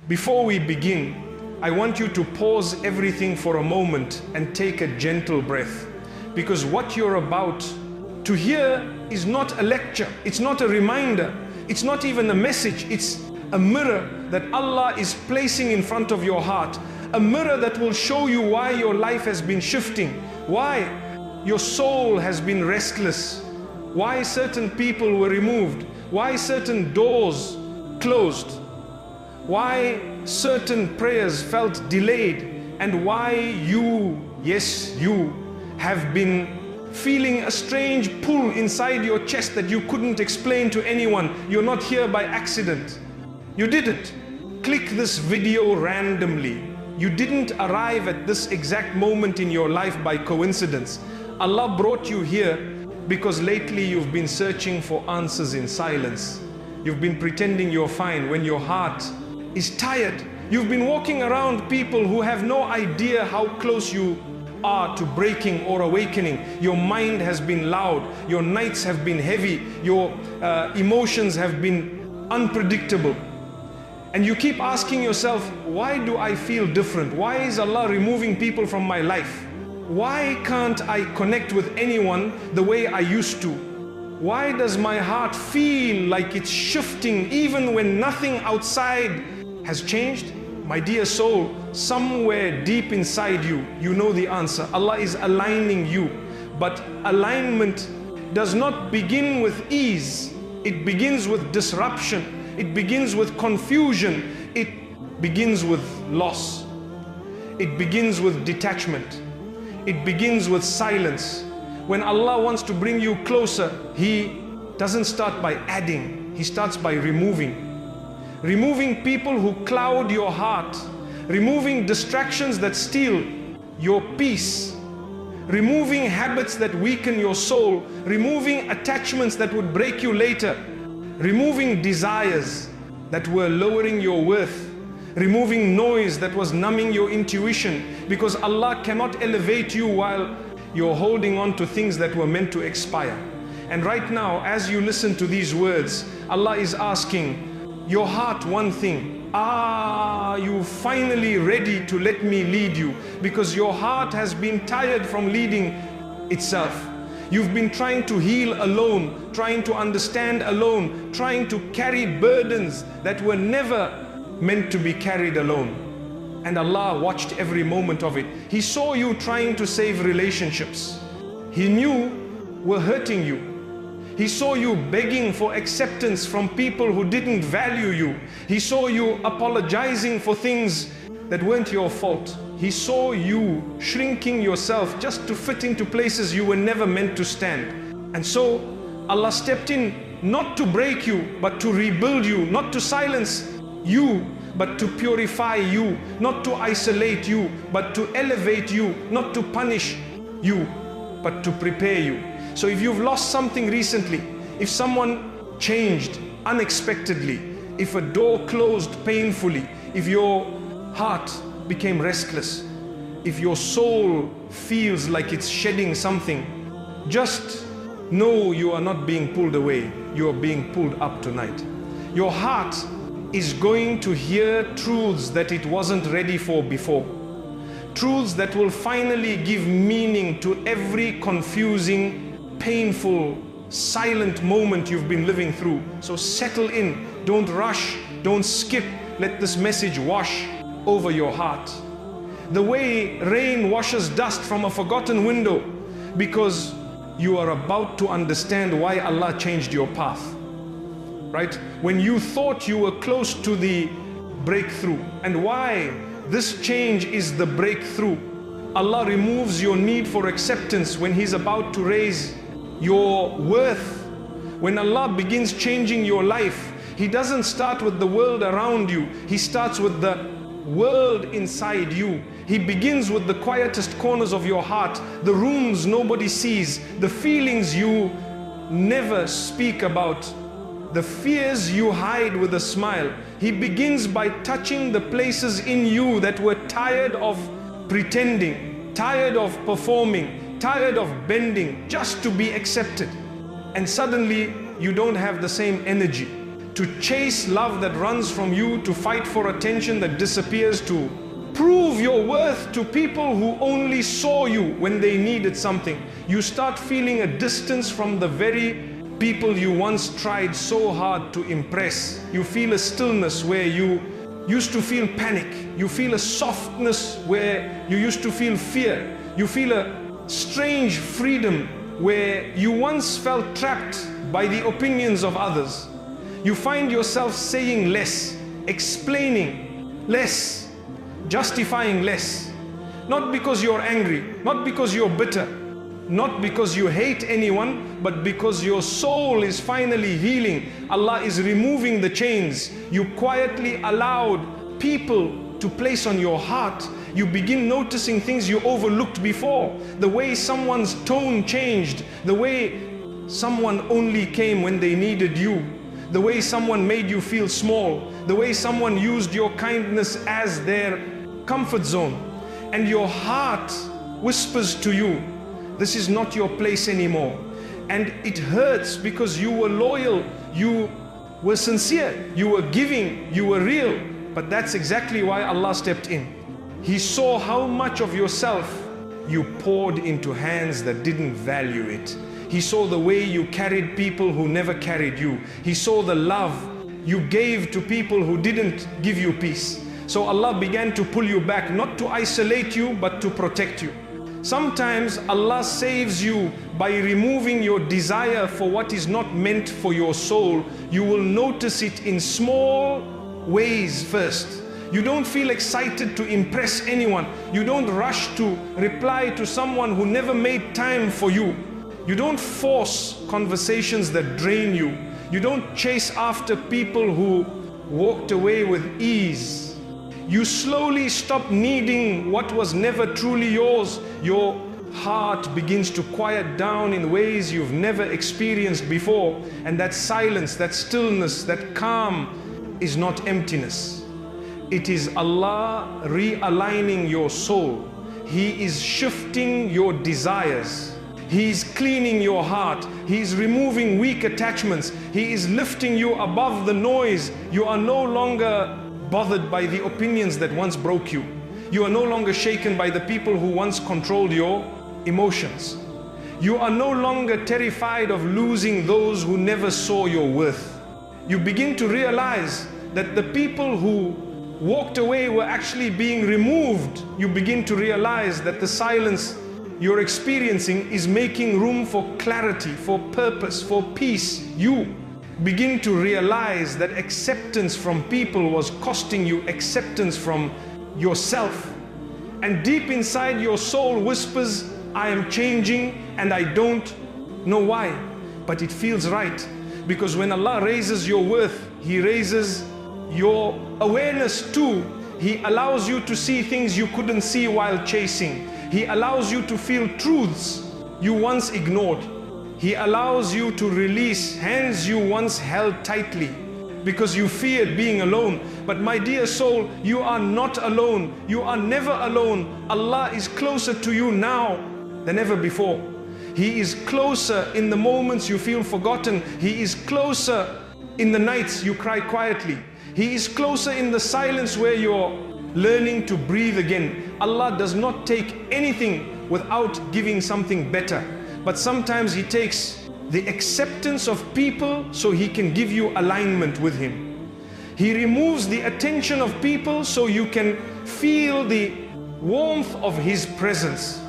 Before we begin, I want you to pause everything for a moment and take a gentle breath, because what you're about to hear is not a lecture, it's not a reminder, it's not even a message, it's a mirror that Allah is placing in front of your heart, a mirror that will show you why your life has been shifting, why your soul has been restless, why certain people were removed, why certain doors closed, why certain prayers felt delayed, and why you, yes you, have been feeling a strange pull inside your chest that you couldn't explain to anyone. You're not here by accident. You didn't click this video randomly. You didn't arrive at this exact moment in your life by coincidence. Allah brought you here because lately you've been searching for answers in silence. You've been pretending you're fine when your heart is tired. You've been walking around people who have no idea how close you are to breaking or awakening. Your mind has been loud, your nights have been heavy, your emotions have been unpredictable. And you keep asking yourself, why do I feel different? Why is Allah removing people from my life? Why can't I connect with anyone the way I used to? Why does my heart feel like it's shifting even when nothing outside has changed? My dear soul, somewhere deep inside you, you know the answer. Allah is aligning you. But alignment does not begin with ease. It begins with disruption. It begins with confusion. It begins with loss. It begins with detachment. It begins with silence. When Allah wants to bring you closer, He doesn't start by adding. He starts by removing. Removing people who cloud your heart. Removing distractions that steal your peace. Removing habits that weaken your soul. Removing attachments that would break you later. Removing desires that were lowering your worth. Removing noise that was numbing your intuition, because Allah cannot elevate you while you're holding on to things that were meant to expire. And right now, as you listen to these words, Allah is asking your heart one thing: are you finally ready to let me lead you? Because your heart has been tired from leading itself. You've been trying to heal alone, trying to understand alone, trying to carry burdens that were never meant to be carried alone. And Allah watched every moment of it. He saw you trying to save relationships He knew were hurting you. He saw you begging for acceptance from people who didn't value you. He saw you apologizing for things that weren't your fault. He saw you shrinking yourself just to fit into places you were never meant to stand. And so Allah stepped in, not to break you, but to rebuild you, not to silence you, but to purify you, not to isolate you, but to elevate you, not to punish you, but to prepare you. So if you've lost something recently, if someone changed unexpectedly, if a door closed painfully, if your heart became restless, if your soul feels like it's shedding something, just know you are not being pulled away, you are being pulled up tonight. Your heart is going to hear truths that it wasn't ready for before. Truths that will finally give meaning to every confusing, painful, silent moment you've been living through. So settle in, don't rush, don't skip. Let this message wash over your heart. The way rain washes dust from a forgotten window, because you are about to understand why Allah changed your path. Right? When you thought you were close to the breakthrough, and why this change is the breakthrough. Allah removes your need for acceptance when He's about to raise your worth. When Allah begins changing your life, He doesn't start with the world around you. He starts with the world inside you. He begins with the quietest corners of your heart, the rooms nobody sees, the feelings you never speak about, the fears you hide with a smile. He begins by touching the places in you that were tired of pretending, tired of performing, tired of bending just to be accepted. And suddenly you don't have the same energy to chase love that runs from you, to fight for attention that disappears, to prove your worth to people who only saw you when they needed something. You start feeling a distance from the very people you once tried so hard to impress. You feel a stillness where you used to feel panic. You feel a softness where you used to feel fear. You feel a strange freedom where you once felt trapped by the opinions of others. You find yourself saying less, explaining less, justifying less. Not because you're angry, not because you're bitter, not because you hate anyone, but because your soul is finally healing. Allah is removing the chains. You quietly allowed people to place on your heart. You begin noticing things you overlooked before. The way someone's tone changed, the way someone only came when they needed you, the way someone made you feel small, the way someone used your kindness as their comfort zone. And your heart whispers to you, this is not your place anymore. And it hurts because you were loyal, you were sincere, you were giving, you were real. But that's exactly why Allah stepped in. He saw how much of yourself you poured into hands that didn't value it. He saw the way you carried people who never carried you. He saw the love you gave to people who didn't give you peace. So Allah began to pull you back, not to isolate you, but to protect you. Sometimes Allah saves you by removing your desire for what is not meant for your soul. You will notice it in small ways first. You don't feel excited to impress anyone. You don't rush to reply to someone who never made time for you. You don't force conversations that drain you. You don't chase after people who walked away with ease. You slowly stop needing what was never truly yours. Your heart begins to quiet down in ways you've never experienced before. And that silence, that stillness, that calm is not emptiness. It is Allah realigning your soul. He is shifting your desires. He is cleaning your heart. He is removing weak attachments. He is lifting you above the noise. You are no longer bothered by the opinions that once broke you. You are no longer shaken by the people who once controlled your emotions. You are no longer terrified of losing those who never saw your worth. You begin to realize that the people who walked away were actually being removed. You begin to realize that the silence you're experiencing is making room for clarity, for purpose, for peace. You begin to realize that acceptance from people was costing you acceptance from yourself. And deep inside your soul whispers, I am changing and I don't know why, but it feels right. Because when Allah raises your worth, He raises your awareness too. He allows you to see things you couldn't see while chasing. He allows you to feel truths you once ignored. He allows you to release hands you once held tightly because you feared being alone. But my dear soul, you are not alone. You are never alone. Allah is closer to you now than ever before. He is closer in the moments you feel forgotten. He is closer in the nights you cry quietly. He is closer in the silence where you're learning to breathe again. Allah does not take anything without giving something better. But sometimes He takes the acceptance of people so He can give you alignment with Him. He removes the attention of people so you can feel the warmth of His presence.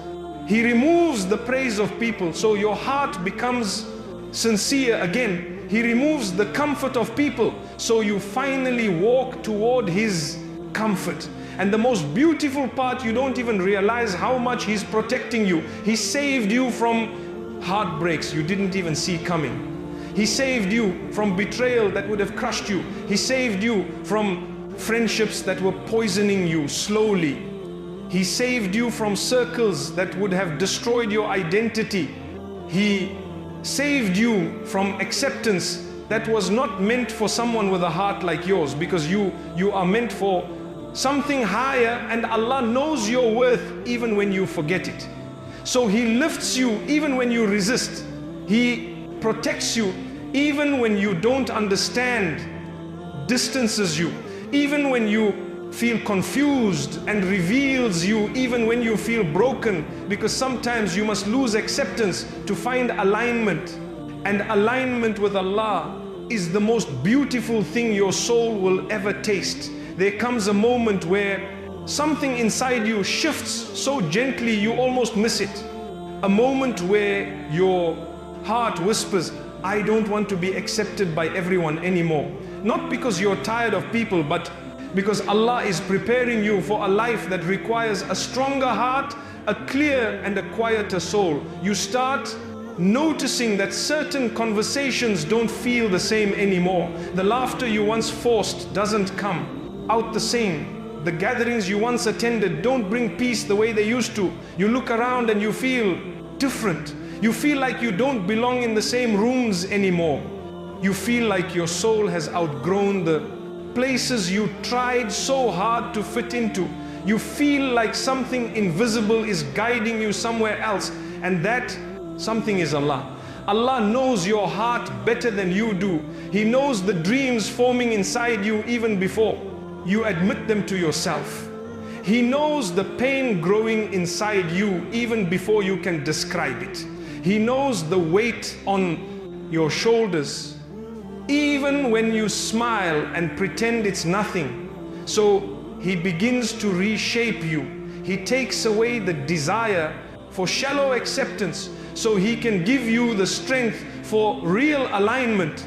He removes the praise of people so your heart becomes sincere again. He removes the comfort of people so you finally walk toward His comfort. And the most beautiful part, you don't even realize how much He's protecting you. He saved you from heartbreaks you didn't even see coming. He saved you from betrayal that would have crushed you. He saved you from friendships that were poisoning you slowly. He saved you from circles that would have destroyed your identity. He saved you from acceptance that was not meant for someone with a heart like yours, because you are meant for something higher, and Allah knows your worth even when you forget it. So He lifts you even when you resist. He protects you even when you don't understand distances you, even when you feel confused, and reveals you even when you feel broken, because sometimes you must lose acceptance to find alignment. And alignment with Allah is the most beautiful thing your soul will ever taste. There comes a moment where something inside you shifts so gently you almost miss it. A moment where your heart whispers, I don't want to be accepted by everyone anymore. Not because you're tired of people, but because Allah is preparing you for a life that requires a stronger heart, a clear and a quieter soul. You start noticing that certain conversations don't feel the same anymore. The laughter you once forced doesn't come out the same. The gatherings you once attended don't bring peace the way they used to. You look around and you feel different. You feel like you don't belong in the same rooms anymore. You feel like your soul has outgrown the places you tried so hard to fit into. You feel like something invisible is guiding you somewhere else, and that something is Allah. Allah knows your heart better than you do. He knows the dreams forming inside you even before you admit them to yourself. He knows the pain growing inside you even before you can describe it. He knows the weight on your shoulders even when you smile and pretend it's nothing. So He begins to reshape you. He takes away the desire for shallow acceptance so He can give you the strength for real alignment.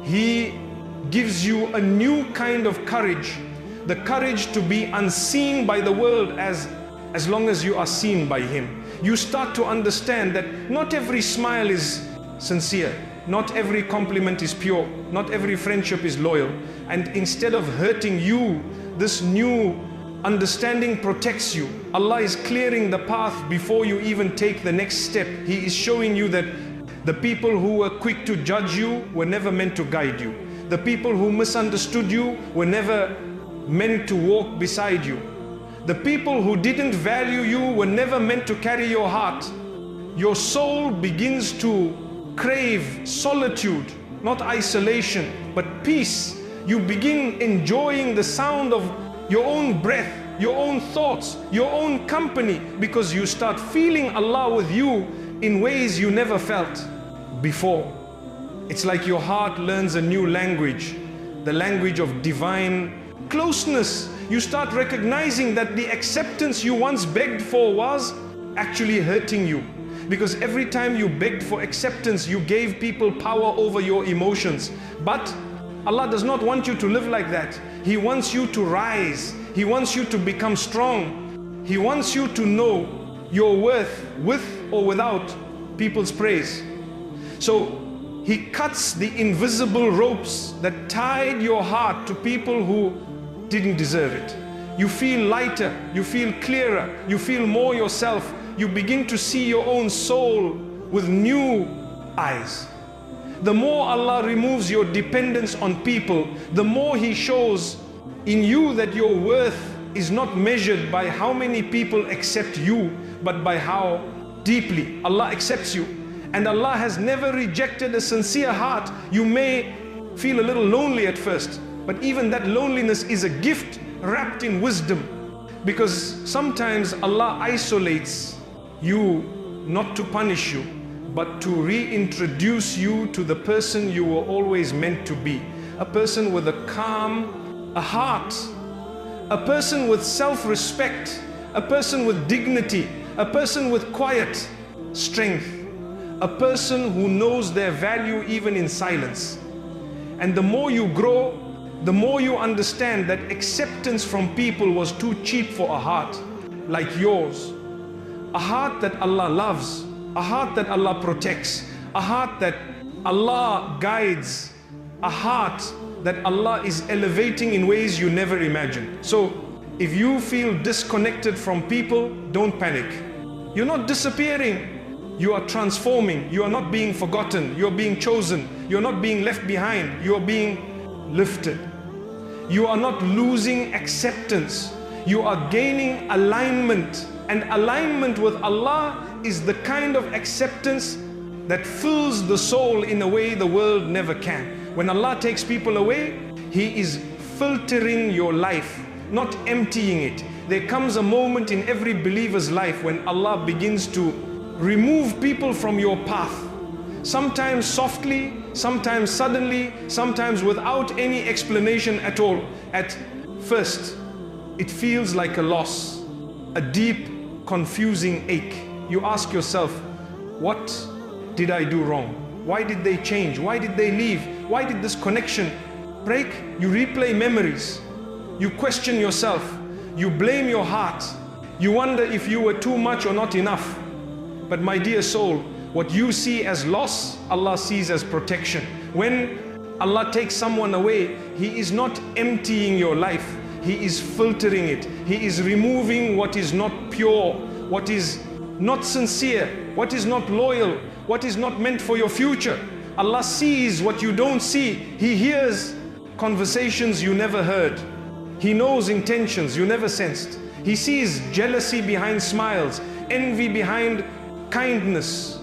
He gives you a new kind of courage, the courage to be unseen by the world as long as you are seen by Him. You start to understand that not every smile is sincere, not every compliment is pure, not every friendship is loyal. And instead of hurting you, this new understanding protects you. Allah is clearing the path before you even take the next step. He is showing you that the people who were quick to judge you were never meant to guide you. The people who misunderstood you were never meant to walk beside you. The people who didn't value you were never meant to carry your heart. Your soul begins to crave solitude, not isolation, but peace. You begin enjoying the sound of your own breath, your own thoughts, your own company, because you start feeling Allah with you in ways you never felt before. It's like your heart learns a new language, the language of divine closeness. You start recognizing that the acceptance you once begged for was actually hurting you. Because every time you begged for acceptance, you gave people power over your emotions. But Allah does not want you to live like that. He wants you to rise. He wants you to become strong. He wants you to know your worth with or without people's praise. So He cuts the invisible ropes that tied your heart to people who didn't deserve it. You feel lighter, you feel clearer, you feel more yourself. You begin to see your own soul with new eyes. The more Allah removes your dependence on people, the more He shows in you that your worth is not measured by how many people accept you, but by how deeply Allah accepts you. And Allah has never rejected a sincere heart. You may feel a little lonely at first, but even that loneliness is a gift wrapped in wisdom, because sometimes Allah isolates you not to punish you, but to reintroduce you to the person you were always meant to be. A person with a calm, a heart, a person with self-respect, a person with dignity, a person with quiet strength, a person who knows their value even in silence. And the more you grow, the more you understand that acceptance from people was too cheap for a heart like yours. A heart that Allah loves, a heart that Allah protects, a heart that Allah guides, a heart that Allah is elevating in ways you never imagined. So if you feel disconnected from people, don't panic. You're not disappearing. You are transforming. You are not being forgotten. You are being chosen. You are not being left behind. You are being lifted. You are not losing acceptance. You are gaining alignment. And alignment with Allah is the kind of acceptance that fills the soul in a way the world never can. When Allah takes people away, He is filtering your life, not emptying it. There comes a moment in every believer's life when Allah begins to remove people from your path. Sometimes softly, sometimes suddenly, sometimes without any explanation at all. At first, it feels like a loss, a deep, confusing ache. You ask yourself, what did I do wrong? Why did they change? Why did they leave? Why did this connection break? You replay memories. You question yourself. You blame your heart. You wonder if you were too much or not enough. But my dear soul, what you see as loss, Allah sees as protection. When Allah takes someone away, He is not emptying your life. He is filtering it. He is removing what is not pure, what is not sincere, what is not loyal, what is not meant for your future. Allah sees what you don't see. He hears conversations you never heard. He knows intentions you never sensed. He sees jealousy behind smiles, envy behind kindness,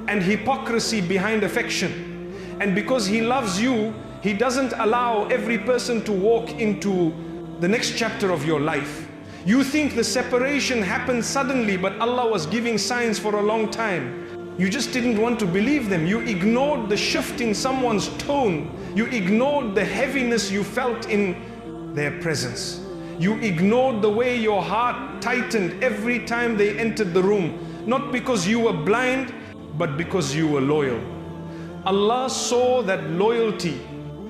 and hypocrisy behind affection. And because He loves you, He doesn't allow every person to walk into the next chapter of your life. You think the separation happened suddenly, but Allah was giving signs for a long time. You just didn't want to believe them. You ignored the shift in someone's tone. You ignored the heaviness you felt in their presence. You ignored the way your heart tightened every time they entered the room. Not because you were blind, but because you were loyal. Allah saw that loyalty.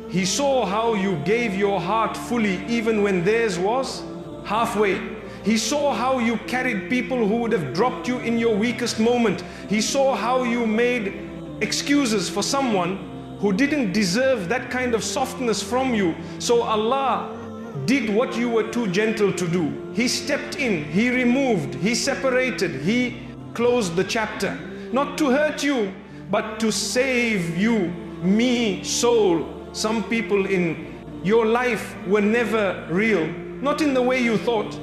He saw how you gave your heart fully even when theirs was halfway. He saw how you carried people who would have dropped you in your weakest moment. He saw how you made excuses for someone who didn't deserve that kind of softness from you. So Allah did what you were too gentle to do. He stepped in, He removed, He separated, He closed the chapter. Not to hurt you, but to save you, me, soul. Some people in your life were never real, not in the way you thought.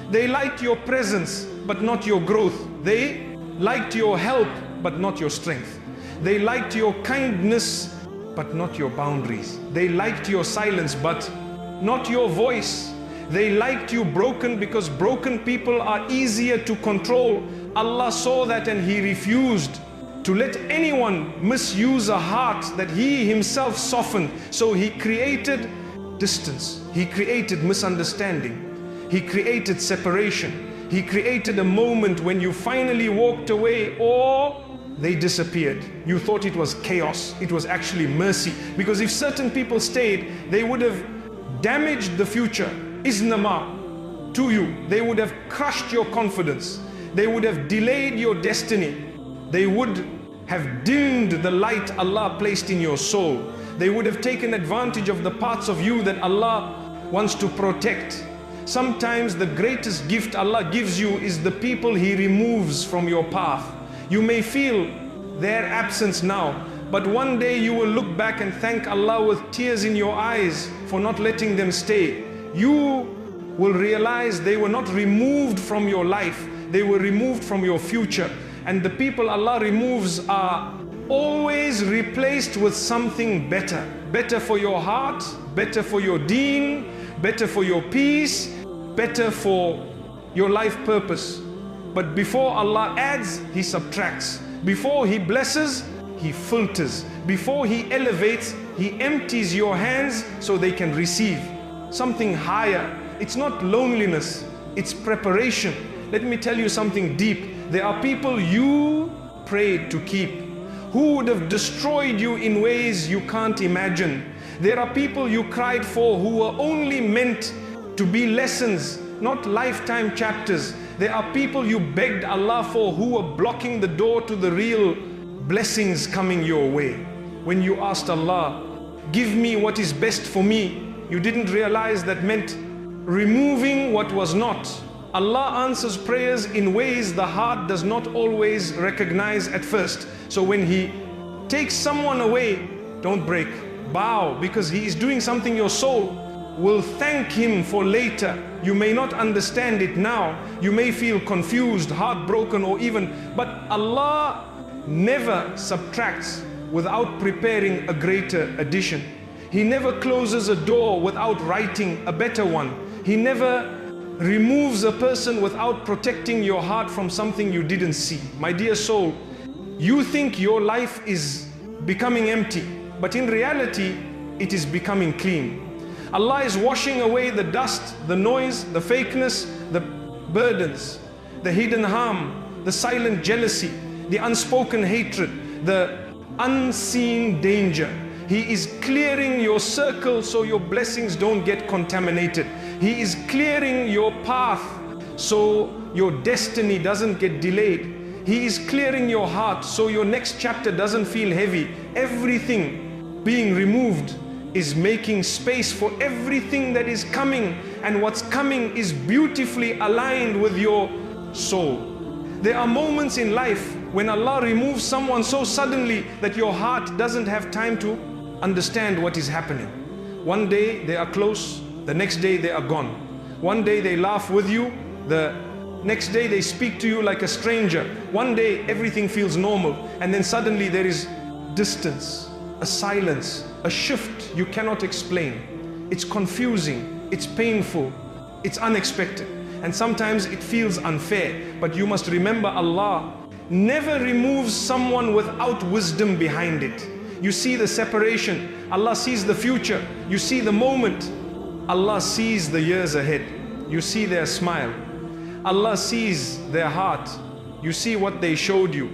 They liked your presence, but not your growth. They liked your help, but not your strength. They liked your kindness, but not your boundaries. They liked your silence, but not your voice. They liked you broken because broken people are easier to control. Allah saw that and He refused to let anyone misuse a heart that He Himself softened. So He created distance. He created misunderstanding. He created separation. He created a moment when you finally walked away or they disappeared. You thought it was chaos. It was actually mercy. Because if certain people stayed, they would have damaged the future, iznama, to you. They would have crushed your confidence. They would have delayed your destiny. They would have dimmed the light Allah placed in your soul. They would have taken advantage of the parts of you that Allah wants to protect. Sometimes the greatest gift Allah gives you is the people He removes from your path. You may feel their absence now, but one day you will look back and thank Allah with tears in your eyes for not letting them stay. You will realize they were not removed from your life, they were removed from your future. And the people Allah removes are always replaced with something better. Better for your heart, better for your deen, better for your peace, better for your life purpose. But before Allah adds, He subtracts. Before He blesses, He filters. Before He elevates, He empties your hands so they can receive something higher. It's not loneliness, it's preparation. Let me tell you something deep. There are people you prayed to keep who would have destroyed you in ways you can't imagine. There are people you cried for who were only meant to be lessons, not lifetime chapters. There are people you begged Allah for who were blocking the door to the real blessings coming your way. When you asked Allah, give me what is best for me, you didn't realize that meant removing what was not. Allah answers prayers in ways the heart does not always recognize at first. So when He takes someone away, don't break. Bow, because He is doing something your soul will thank Him for later. You may not understand it now. You may feel confused, heartbroken, or even, but Allah never subtracts without preparing a greater addition. He never closes a door without writing a better one. He never removes a person without protecting your heart from something you didn't see. My dear soul, you think your life is becoming empty, but in reality, it is becoming clean. Allah is washing away the dust, the noise, the fakeness, the burdens, the hidden harm, the silent jealousy, the unspoken hatred, the unseen danger. He is clearing your circle so your blessings don't get contaminated. He is clearing your path so your destiny doesn't get delayed. He is clearing your heart so your next chapter doesn't feel heavy. Everything being removed is making space for everything that is coming, and what's coming is beautifully aligned with your soul. There are moments in life when Allah removes someone so suddenly that your heart doesn't have time to understand what is happening. One day they are close, the next day they are gone. One day they laugh with you, the next day they speak to you like a stranger. One day everything feels normal, and then suddenly there is distance, a silence, a shift you cannot explain. It's confusing, it's painful, it's unexpected, and sometimes it feels unfair. But you must remember, Allah never removes someone without wisdom behind it. You see the separation, Allah sees the future. You see the moment, Allah sees the years ahead. You see their smile, Allah sees their heart. You see what they showed you.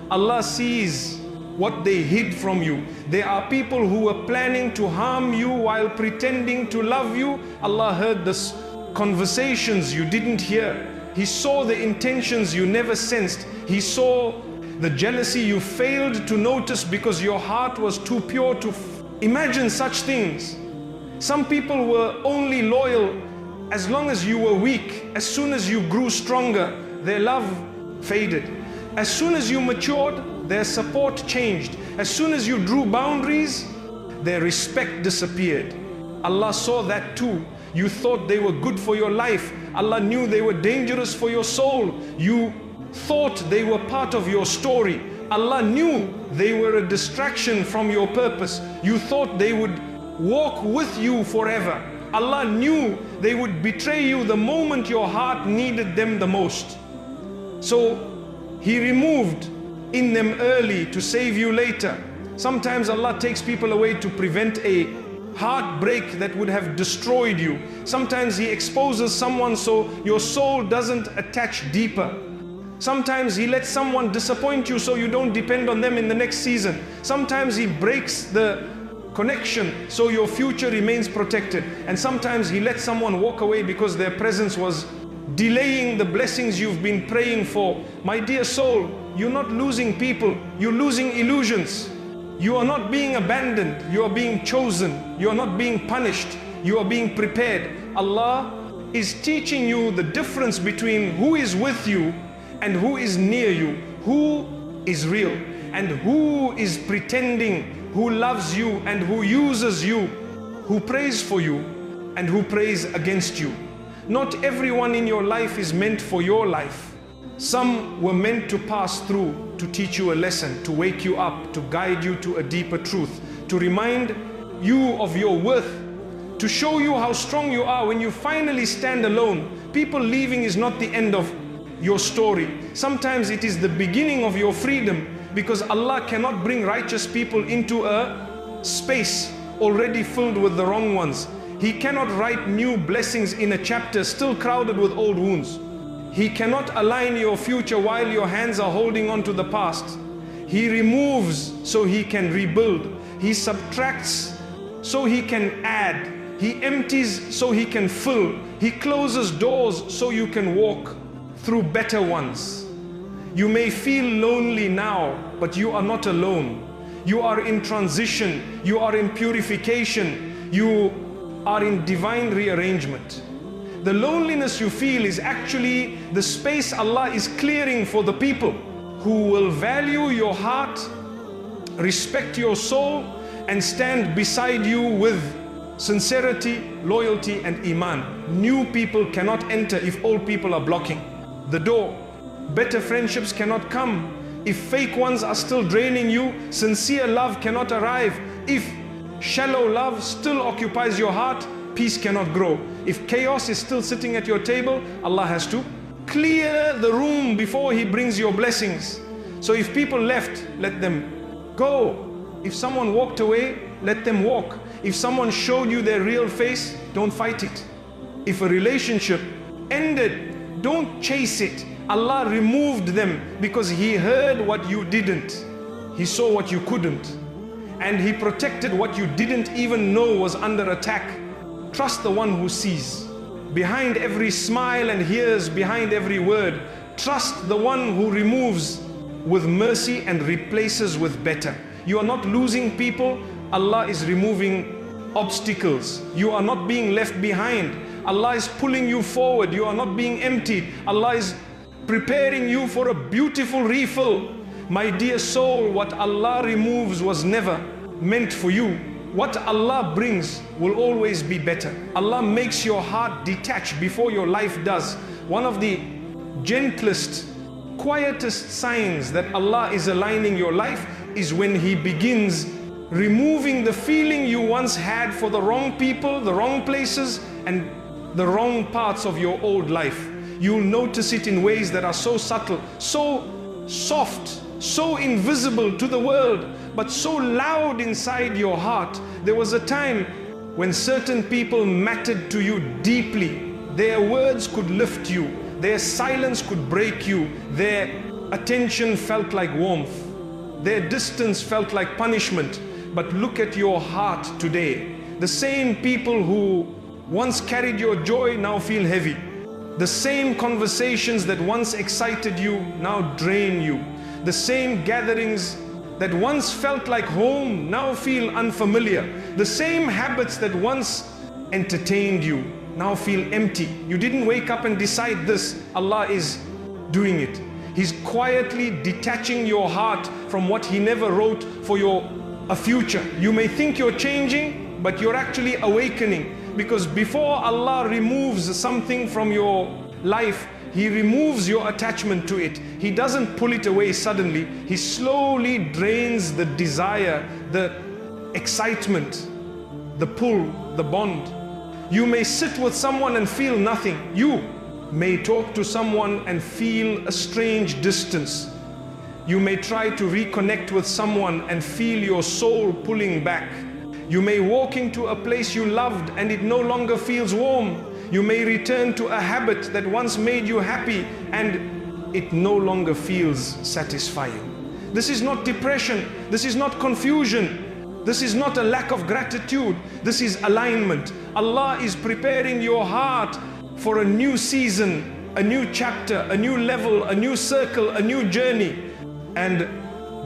Allah sees what they hid from you. There are people who were planning to harm you while pretending to love you. Allah heard the conversations you didn't hear. He saw the intentions you never sensed. He saw the jealousy you failed to notice because your heart was too pure to imagine such things. Some people were only loyal as long as you were weak. As soon as you grew stronger, their love faded. As soon as you matured, their support changed. As soon as you drew boundaries, their respect disappeared. Allah saw that too. You thought they were good for your life. Allah knew they were dangerous for your soul. You thought they were part of your story. Allah knew they were a distraction from your purpose. You thought they would walk with you forever. Allah knew they would betray you the moment your heart needed them the most. So He removed in them early to save you later. Sometimes Allah takes people away to prevent a heartbreak that would have destroyed you. Sometimes He exposes someone so your soul doesn't attach deeper. Sometimes He lets someone disappoint you so you don't depend on them in the next season. Sometimes He breaks the connection so your future remains protected. And sometimes He lets someone walk away because their presence was delaying the blessings you've been praying for. My dear soul, you're not losing people, you're losing illusions. You are not being abandoned, you are being chosen. You are not being punished, you are being prepared. Allah is teaching you the difference between who is with you and who is near you, who is real and who is pretending, who loves you and who uses you, who prays for you and who prays against you. Not everyone in your life is meant for your life. Some were meant to pass through, to teach you a lesson, to wake you up, to guide you to a deeper truth, to remind you of your worth, to show you how strong you are when you finally stand alone. People leaving is not the end of your story. Sometimes it is the beginning of your freedom, because Allah cannot bring righteous people into a space already filled with the wrong ones. He cannot write new blessings in a chapter still crowded with old wounds. He cannot align your future while your hands are holding on to the past. He removes so He can rebuild. He subtracts so He can add. He empties so He can fill. He closes doors so you can walk through better ones. You may feel lonely now, but you are not alone. You are in transition. You are in purification. You are in divine rearrangement. The loneliness you feel is actually the space Allah is clearing for the people who will value your heart, respect your soul, and stand beside you with sincerity, loyalty, and iman. New people cannot enter if old people are blocking the door. Better friendships cannot come if fake ones are still draining you. Sincere love cannot arrive if shallow love still occupies your heart, peace cannot grow. If chaos is still sitting at your table, Allah has to clear the room before He brings your blessings. So if people left, let them go. If someone walked away, let them walk. If someone showed you their real face, don't fight it. If a relationship ended, don't chase it. Allah removed them because He heard what you didn't. He saw what you couldn't. And He protected what you didn't even know was under attack. Trust the one who sees. Behind every smile and hears behind every word. Trust the one who removes with mercy and replaces with better. You are not losing people. Allah is removing obstacles. You are not being left behind. Allah is pulling you forward. You are not being emptied. Allah is preparing you for a beautiful refill. My dear soul, what Allah removes was never meant for you. What Allah brings will always be better. Allah makes your heart detach before your life does. One of the gentlest, quietest signs that Allah is aligning your life is when He begins removing the feeling you once had for the wrong people, the wrong places, and the wrong parts of your old life. You'll notice it in ways that are so subtle, so soft, so invisible to the world, but so loud inside your heart. There was a time when certain people mattered to you deeply. Their words could lift you. Their silence could break you. Their attention felt like warmth. Their distance felt like punishment. But look at your heart today. The same people who once carried your joy now feel heavy. The same conversations that once excited you now drain you. The same gatherings that once felt like home now feel unfamiliar. The same habits that once entertained you now feel empty. You didn't wake up and decide this. Allah is doing it. He's quietly detaching your heart from what He never wrote for a future. You may think you're changing, but you're actually awakening. Because before Allah removes something from your life, He removes your attachment to it. He doesn't pull it away suddenly. He slowly drains the desire, the excitement, the pull, the bond. You may sit with someone and feel nothing. You may talk to someone and feel a strange distance. You may try to reconnect with someone and feel your soul pulling back. You may walk into a place you loved and it no longer feels warm. You may return to a habit that once made you happy and it no longer feels satisfying. This is not depression. This is not confusion. This is not a lack of gratitude. This is alignment. Allah is preparing your heart for a new season, a new chapter, a new level, a new circle, a new journey. And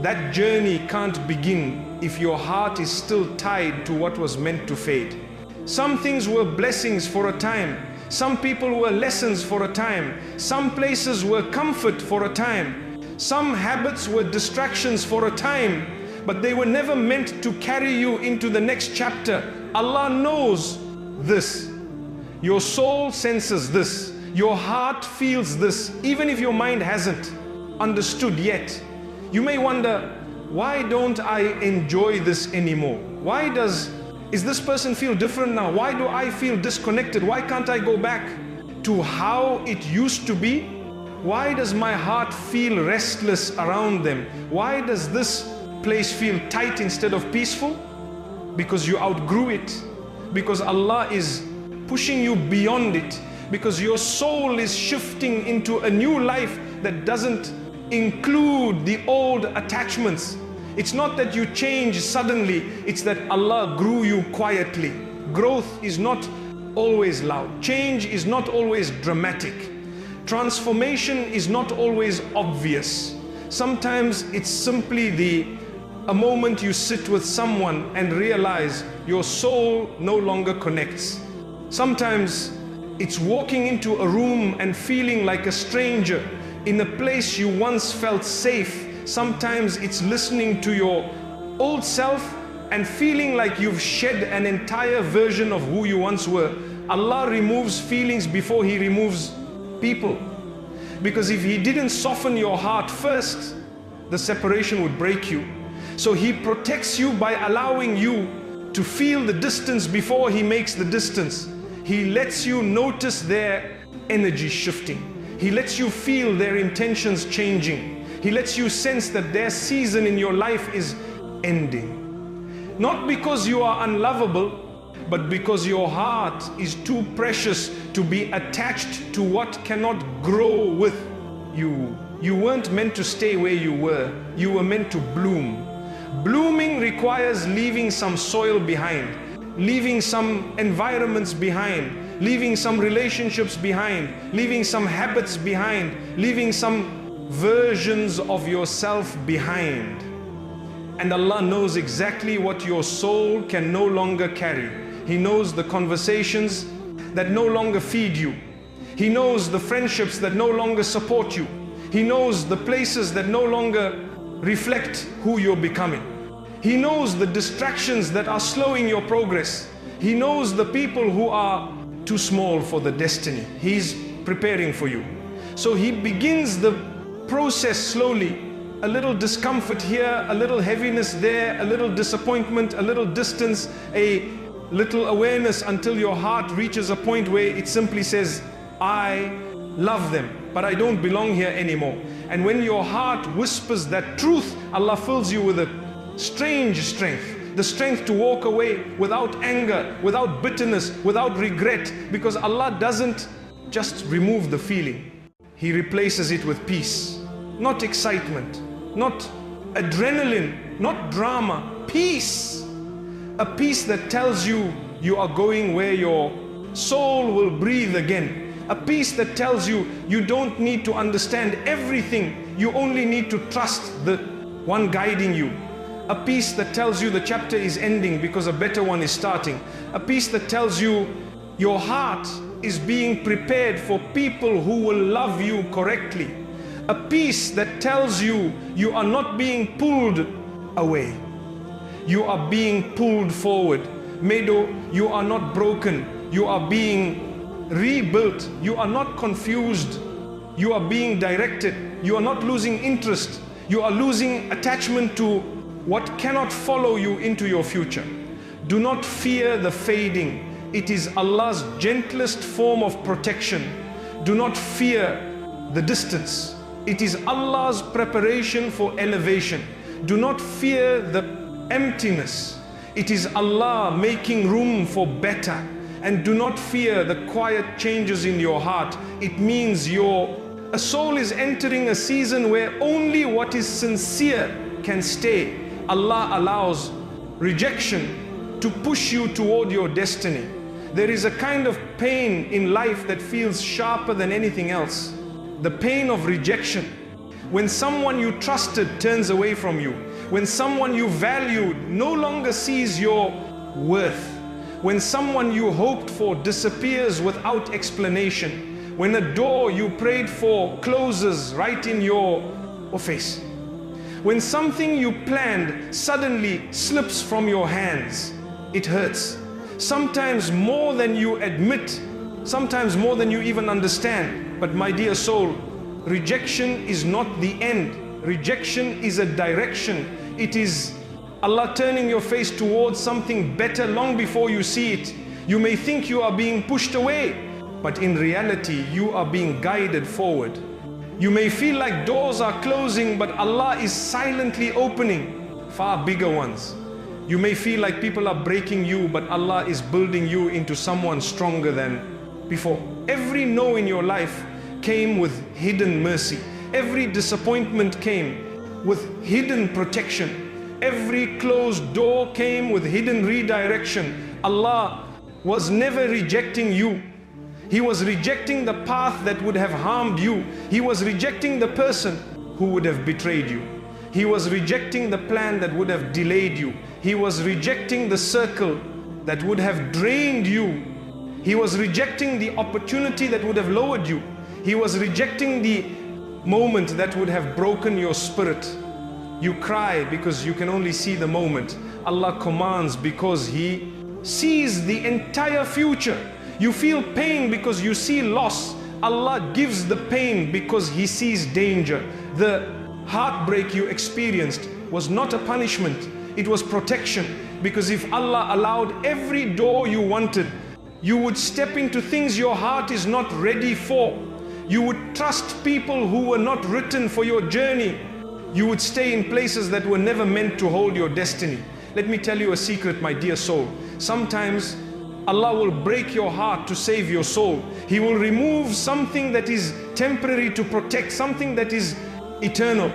that journey can't begin if your heart is still tied to what was meant to fade. Some things were blessings for a time. Some people were lessons for a time. Some places were comfort for a time. Some habits were distractions for a time. But they were never meant to carry you into the next chapter. Allah knows this. Your soul senses this. Your heart feels this, even if your mind hasn't understood yet. You may wonder, why don't I enjoy this anymore? Is this person feel different now? Why do I feel disconnected? Why can't I go back to how it used to be? Why does my heart feel restless around them? Why does this place feel tight instead of peaceful? Because you outgrew it. Because Allah is pushing you beyond it. Because your soul is shifting into a new life that doesn't include the old attachments. It's not that you change suddenly, it's that Allah grew you quietly. Growth is not always loud. Change is not always dramatic. Transformation is not always obvious. Sometimes it's simply a moment you sit with someone and realize your soul no longer connects. Sometimes it's walking into a room and feeling like a stranger in a place you once felt safe. Sometimes it's listening to your old self and feeling like you've shed an entire version of who you once were. Allah removes feelings before He removes people. Because if He didn't soften your heart first, the separation would break you. So He protects you by allowing you to feel the distance before He makes the distance. He lets you notice their energy shifting. He lets you feel their intentions changing. He lets you sense that their season in your life is ending. Not because you are unlovable, but because your heart is too precious to be attached to what cannot grow with you. You weren't meant to stay where you were. You were meant to bloom. Blooming requires leaving some soil behind, leaving some environments behind, leaving some relationships behind, leaving some habits behind, leaving some versions of yourself behind. And Allah knows exactly what your soul can no longer carry. He knows the conversations that no longer feed you. He knows the friendships that no longer support you. He knows the places that no longer reflect who you're becoming. He knows the distractions that are slowing your progress. He knows the people who are too small for the destiny He's preparing for you. So He begins the process slowly. A little discomfort here, a little heaviness there, a little disappointment, a little distance, a little awareness, until your heart reaches a point where it simply says, I love them, but I don't belong here anymore. And when your heart whispers that truth, Allah fills you with a strange strength. The strength to walk away without anger, without bitterness, without regret, because Allah doesn't just remove the feeling. He replaces it with peace. Not excitement, not adrenaline, not drama. Peace. A peace that tells you you are going where your soul will breathe again. A peace that tells you you don't need to understand everything. You only need to trust the one guiding you. A peace that tells you the chapter is ending because a better one is starting. A peace that tells you your heart is being prepared for people who will love you correctly. A peace that tells you you are not being pulled away. You are being pulled forward. Medo, you are not broken. You are being rebuilt. You are not confused. You are being directed. You are not losing interest. You are losing attachment to what cannot follow you into your future. Do not fear the fading. It is Allah's gentlest form of protection. Do not fear the distance. It is Allah's preparation for elevation. Do not fear the emptiness. It is Allah making room for better. And do not fear the quiet changes in your heart. It means a soul is entering a season where only what is sincere can stay. Allah allows rejection to push you toward your destiny. There is a kind of pain in life that feels sharper than anything else. The pain of rejection. When someone you trusted turns away from you. When someone you valued no longer sees your worth. When someone you hoped for disappears without explanation. When a door you prayed for closes right in your face. When something you planned suddenly slips from your hands, it hurts. Sometimes more than you admit, sometimes more than you even understand. But my dear soul, rejection is not the end. Rejection is a direction. It is Allah turning your face towards something better long before you see it. You may think you are being pushed away, but in reality, you are being guided forward. You may feel like doors are closing, but Allah is silently opening far bigger ones. You may feel like people are breaking you, but Allah is building you into someone stronger than before. Every no in your life came with hidden mercy. Every disappointment came with hidden protection. Every closed door came with hidden redirection. Allah was never rejecting you. He was rejecting the path that would have harmed you. He was rejecting the person who would have betrayed you. He was rejecting the plan that would have delayed you. He was rejecting the circle that would have drained you. He was rejecting the opportunity that would have lowered you. He was rejecting the moment that would have broken your spirit. You cry because you can only see the moment. Allah commands because He sees the entire future. You feel pain because you see loss. Allah gives the pain because He sees danger. The heartbreak you experienced was not a punishment. It was protection. Because if Allah allowed every door you wanted, you would step into things your heart is not ready for. You would trust people who were not written for your journey. You would stay in places that were never meant to hold your destiny. Let me tell you a secret, my dear soul. Sometimes Allah will break your heart to save your soul. He will remove something that is temporary to protect something that is eternal.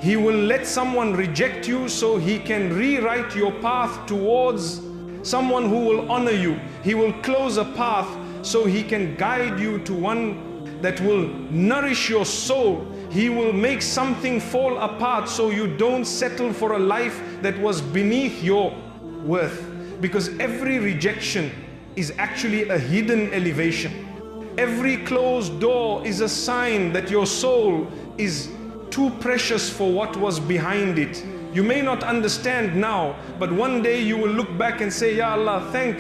He will let someone reject you so he can rewrite your path towards someone who will honor you. He will close a path so he can guide you to one that will nourish your soul. He will make something fall apart so you don't settle for a life that was beneath your worth. Because every rejection is actually a hidden elevation. Every closed door is a sign that your soul is too precious for what was behind it. You may not understand now, but one day you will look back and say, Ya Allah, thank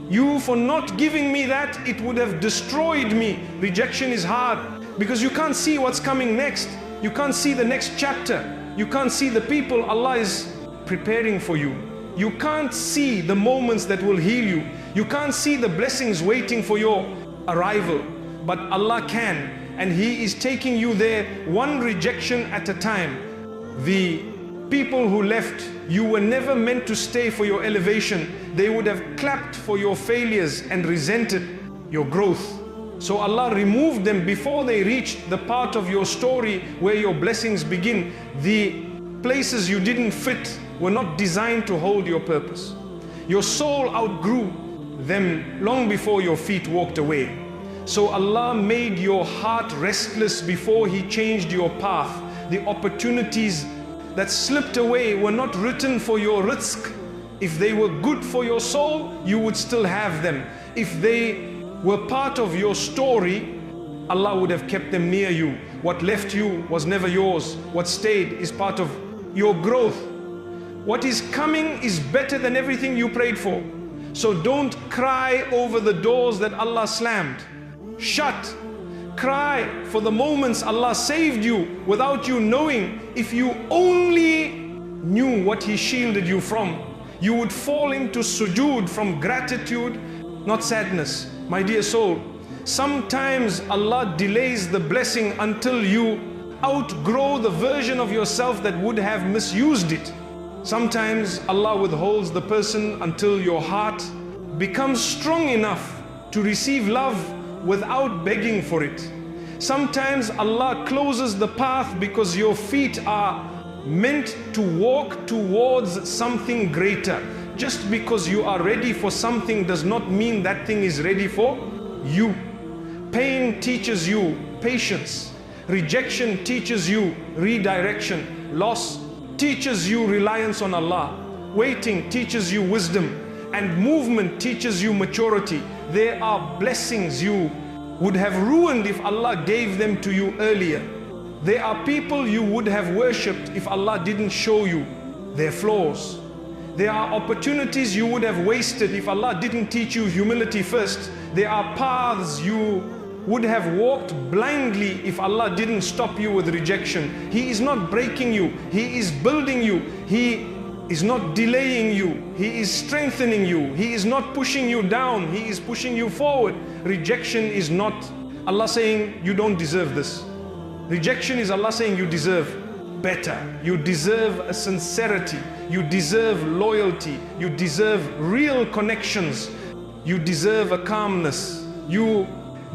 you for not giving me that. It would have destroyed me. Rejection is hard because you can't see what's coming next. You can't see the next chapter. You can't see the people Allah is preparing for you. You can't see the moments that will heal you. You can't see the blessings waiting for your arrival. But Allah can, and He is taking you there one rejection at a time. The people who left, you were never meant to stay for your elevation. They would have clapped for your failures and resented your growth. So Allah removed them before they reached the part of your story where your blessings begin. The places you didn't fit were not designed to hold your purpose. Your soul outgrew them long before your feet walked away. So Allah made your heart restless before He changed your path. The opportunities that slipped away were not written for your rizq. If they were good for your soul, you would still have them. If they were part of your story, Allah would have kept them near you. What left you was never yours. What stayed is part of your growth. What is coming is better than everything you prayed for. So don't cry over the doors that Allah slammed. Shut. Cry for the moments Allah saved you without you knowing. If you only knew what He shielded you from, you would fall into sujood from gratitude, not sadness. My dear soul, sometimes Allah delays the blessing until you outgrow the version of yourself that would have misused it. Sometimes Allah withholds the person until your heart becomes strong enough to receive love without begging for it. Sometimes Allah closes the path because your feet are meant to walk towards something greater. Just because you are ready for something does not mean that thing is ready for you. Pain teaches you patience. Rejection teaches you redirection. Loss teaches you reliance on Allah. Waiting teaches you wisdom. And movement teaches you maturity. There are blessings you would have ruined if Allah gave them to you earlier. There are people you would have worshipped if Allah didn't show you their flaws. There are opportunities you would have wasted if Allah didn't teach you humility first. There are paths you would have walked blindly if Allah didn't stop you with rejection. He is not breaking you. He is building you. He is not delaying you. He is strengthening you. He is not pushing you down. He is pushing you forward. Rejection is not Allah saying you don't deserve this. Rejection is Allah saying you deserve better. You deserve a sincerity. You deserve loyalty. You deserve real connections. You deserve a calmness. You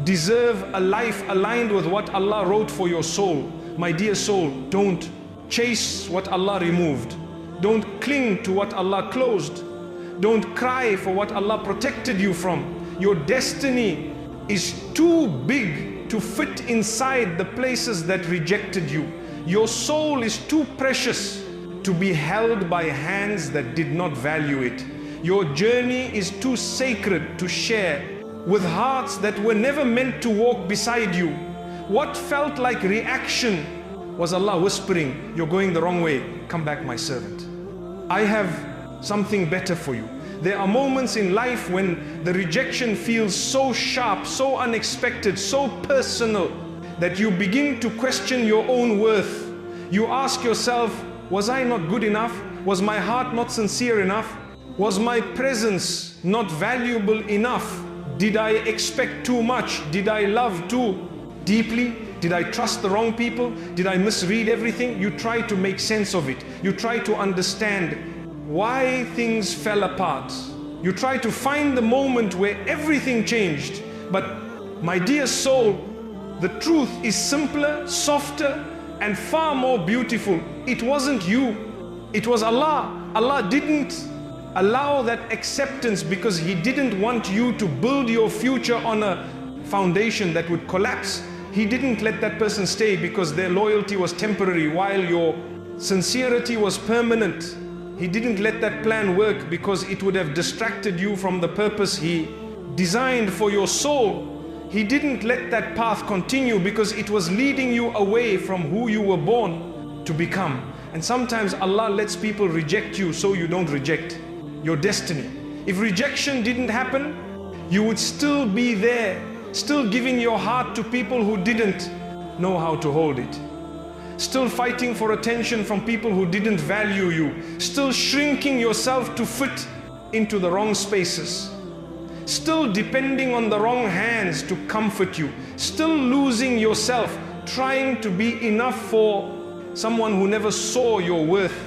deserve a life aligned with what Allah wrote for your soul. My dear soul, don't chase what Allah removed. Don't cling to what Allah closed. Don't cry for what Allah protected you from. Your destiny is too big to fit inside the places that rejected you. Your soul is too precious to be held by hands that did not value it. Your journey is too sacred to share with hearts that were never meant to walk beside you. What felt like reaction was Allah whispering, you're going the wrong way, come back my servant. I have something better for you. There are moments in life when the rejection feels so sharp, so unexpected, so personal that you begin to question your own worth. You ask yourself, was I not good enough? Was my heart not sincere enough? Was my presence not valuable enough? Did I expect too much? Did I love too deeply? Did I trust the wrong people? Did I misread everything? You try to make sense of it. You try to understand why things fell apart. You try to find the moment where everything changed. But my dear soul, the truth is simpler, softer, and far more beautiful. It wasn't you, it was Allah. Allah didn't allow that acceptance because He didn't want you to build your future on a foundation that would collapse. He didn't let that person stay because their loyalty was temporary while your sincerity was permanent. He didn't let that plan work because it would have distracted you from the purpose He designed for your soul. He didn't let that path continue because it was leading you away from who you were born to become. And sometimes Allah lets people reject you so you don't reject your destiny. If rejection didn't happen, you would still be there, still giving your heart to people who didn't know how to hold it. Still fighting for attention from people who didn't value you. Still shrinking yourself to fit into the wrong spaces. Still depending on the wrong hands to comfort you. Still losing yourself, trying to be enough for someone who never saw your worth.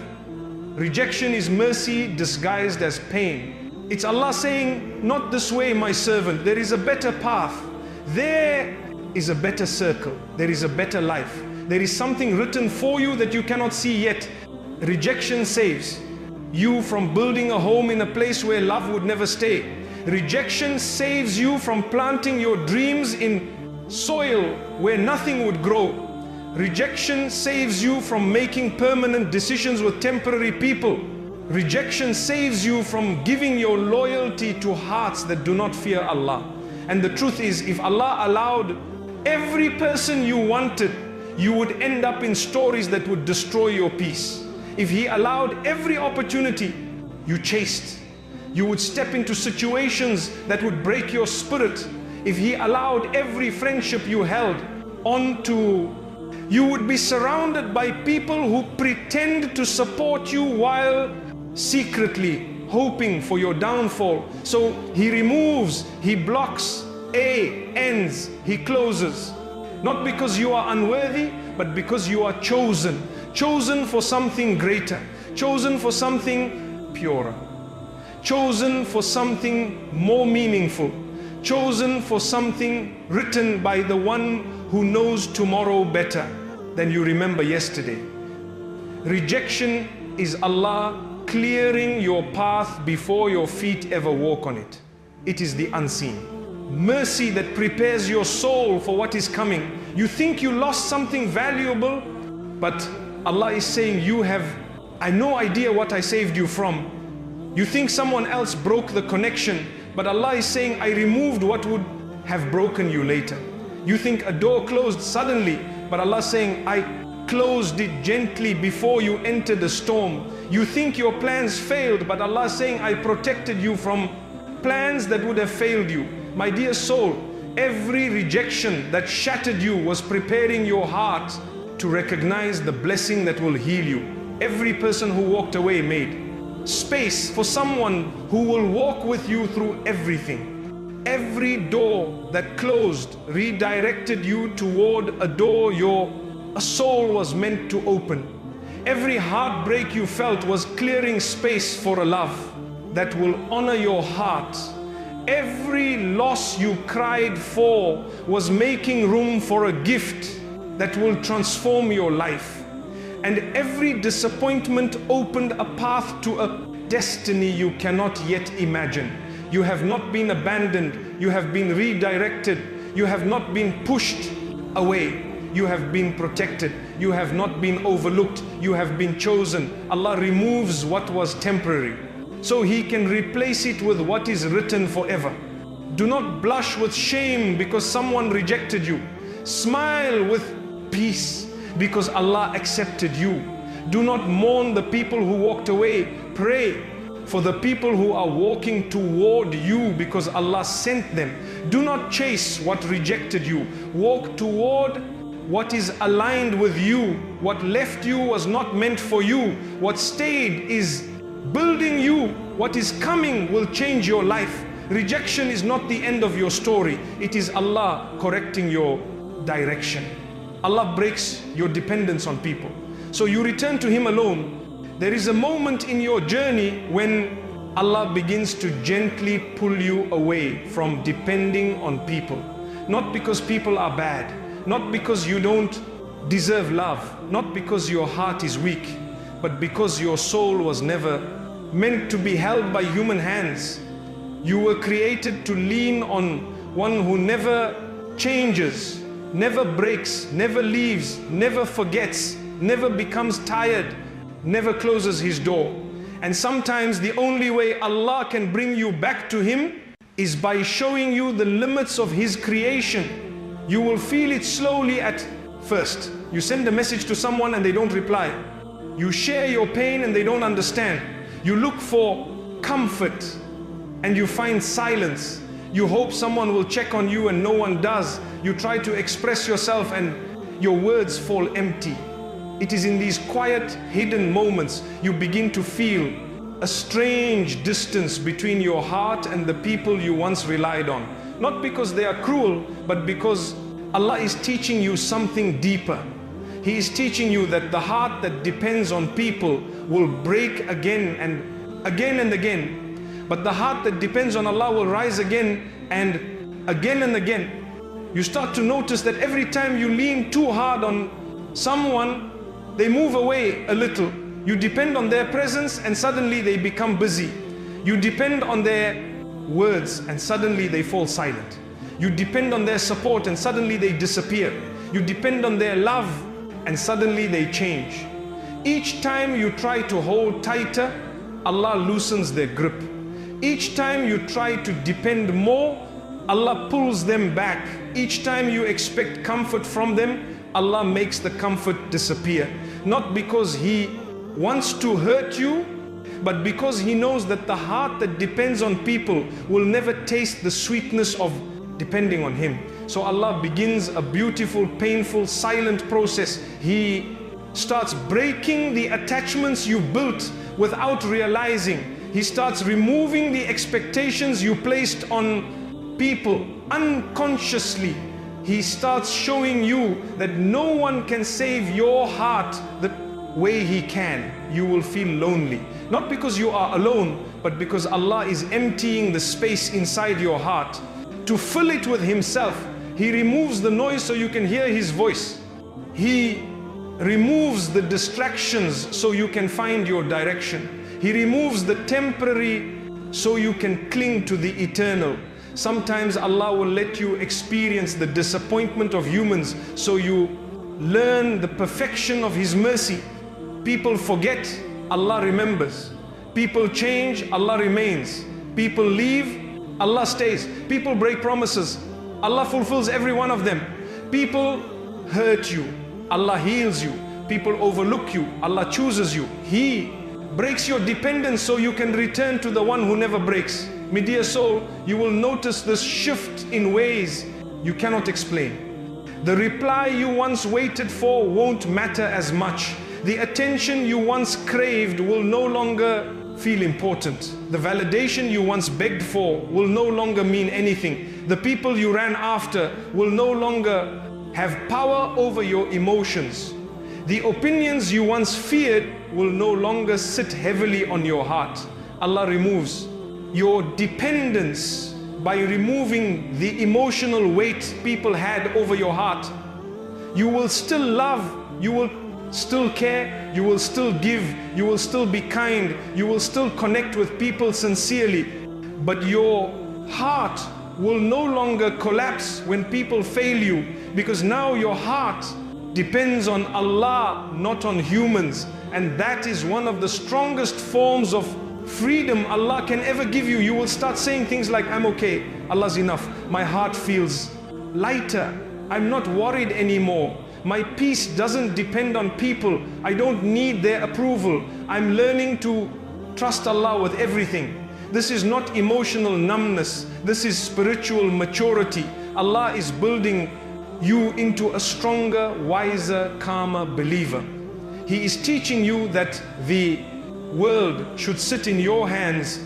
Rejection is mercy disguised as pain. It's Allah saying, not this way, my servant. There is a better path. There is a better circle. There is a better life. There is something written for you that you cannot see yet. Rejection saves you from building a home in a place where love would never stay. Rejection saves you from planting your dreams in soil where nothing would grow. Rejection saves you from making permanent decisions with temporary people. Rejection saves you from giving your loyalty to hearts that do not fear Allah. And the truth is, if Allah allowed every person you wanted, you would end up in stories that would destroy your peace. If He allowed every opportunity you chased, you would step into situations that would break your spirit. If He allowed every friendship you held on to, you would be surrounded by people who pretend to support you while secretly hoping for your downfall. So He removes, He blocks, ends, He closes. Not because you are unworthy, but because you are chosen. Chosen for something greater. Chosen for something purer. Chosen for something more meaningful. Chosen for something written by the one who knows tomorrow better than you remember yesterday. Rejection is Allah clearing your path before your feet ever walk on it. It is the unseen. Mercy that prepares your soul for what is coming. You think you lost something valuable, but Allah is saying, you have no idea what I saved you from. You think someone else broke the connection, but Allah is saying, I removed what would have broken you later. You think a door closed suddenly, but Allah is saying, I closed it gently before you entered the storm. You think your plans failed, but Allah is saying, I protected you from plans that would have failed you. My dear soul, every rejection that shattered you was preparing your heart to recognize the blessing that will heal you. Every person who walked away made space for someone who will walk with you through everything. Every door that closed redirected you toward a door a soul was meant to open. Every heartbreak you felt was clearing space for a love that will honor your heart. Every loss you cried for was making room for a gift that will transform your life. And every disappointment opened a path to a destiny you cannot yet imagine. You have not been abandoned, you have been redirected, you have not been pushed away, you have been protected, you have not been overlooked, you have been chosen. Allah removes what was temporary, so He can replace it with what is written forever. Do not blush with shame because someone rejected you. Smile with peace because Allah accepted you. Do not mourn the people who walked away. Pray for the people who are walking toward you because Allah sent them. Do not chase what rejected you. Walk toward what is aligned with you. What left you was not meant for you. What stayed is building you. What is coming will change your life. Rejection is not the end of your story. It is Allah correcting your direction. Allah breaks your dependence on people. So you return to Him alone. There is a moment in your journey when Allah begins to gently pull you away from depending on people. Not because people are bad, not because you don't deserve love, not because your heart is weak, but because your soul was never meant to be held by human hands. You were created to lean on one who never changes, never breaks, never leaves, never forgets, never becomes tired, never closes His door. And sometimes the only way Allah can bring you back to Him is by showing you the limits of His creation. You will feel it slowly at first. You send a message to someone and they don't reply. You share your pain and they don't understand. You look for comfort and you find silence. You hope someone will check on you and no one does. You try to express yourself and your words fall empty. It is in these quiet, hidden moments you begin to feel a strange distance between your heart and the people you once relied on. Not because they are cruel, but because Allah is teaching you something deeper. He is teaching you that the heart that depends on people will break again and again and again. But the heart that depends on Allah will rise again and again and again. You start to notice that every time you lean too hard on someone, they move away a little. You depend on their presence and suddenly they become busy. You depend on their words and suddenly they fall silent. You depend on their support and suddenly they disappear. You depend on their love and suddenly they change. Each time you try to hold tighter, Allah loosens their grip. Each time you try to depend more, Allah pulls them back. Each time you expect comfort from them, Allah makes the comfort disappear. Not because He wants to hurt you, but because He knows that the heart that depends on people will never taste the sweetness of depending on Him. So Allah begins a beautiful, painful, silent process. He starts breaking the attachments you built without realizing. He starts removing the expectations you placed on people unconsciously. He starts showing you that no one can save your heart the way He can. You will feel lonely. Not because you are alone, but because Allah is emptying the space inside your heart. To fill it with Himself, He removes the noise so you can hear His voice. He removes the distractions so you can find your direction. He removes the temporary so you can cling to the eternal. Sometimes Allah will let you experience the disappointment of humans so you learn the perfection of His mercy. People forget, Allah remembers. People change, Allah remains. People leave, Allah stays. People break promises, Allah fulfills every one of them. People hurt you, Allah heals you. People overlook you, Allah chooses you. He breaks your dependence so you can return to the one who never breaks. My dear soul, you will notice this shift in ways you cannot explain. The reply you once waited for won't matter as much. The attention you once craved will no longer feel important. The validation you once begged for will no longer mean anything. The people you ran after will no longer have power over your emotions. The opinions you once feared will no longer sit heavily on your heart. Allah removes your dependence by removing the emotional weight people had over your heart. You will still love, you will still care, you will still give, you will still be kind, you will still connect with people sincerely, but your heart will no longer collapse when people fail you, because now your heart depends on Allah, not on humans. And that is one of the strongest forms of freedom Allah can ever give you. You will start saying things like, I'm okay, Allah's enough, my heart feels lighter, I'm not worried anymore, my peace doesn't depend on people, I don't need their approval, I'm learning to trust Allah with everything. This is not emotional numbness, this is spiritual maturity. Allah is building you into a stronger, wiser, calmer believer. He is teaching you that the world should sit in your hands,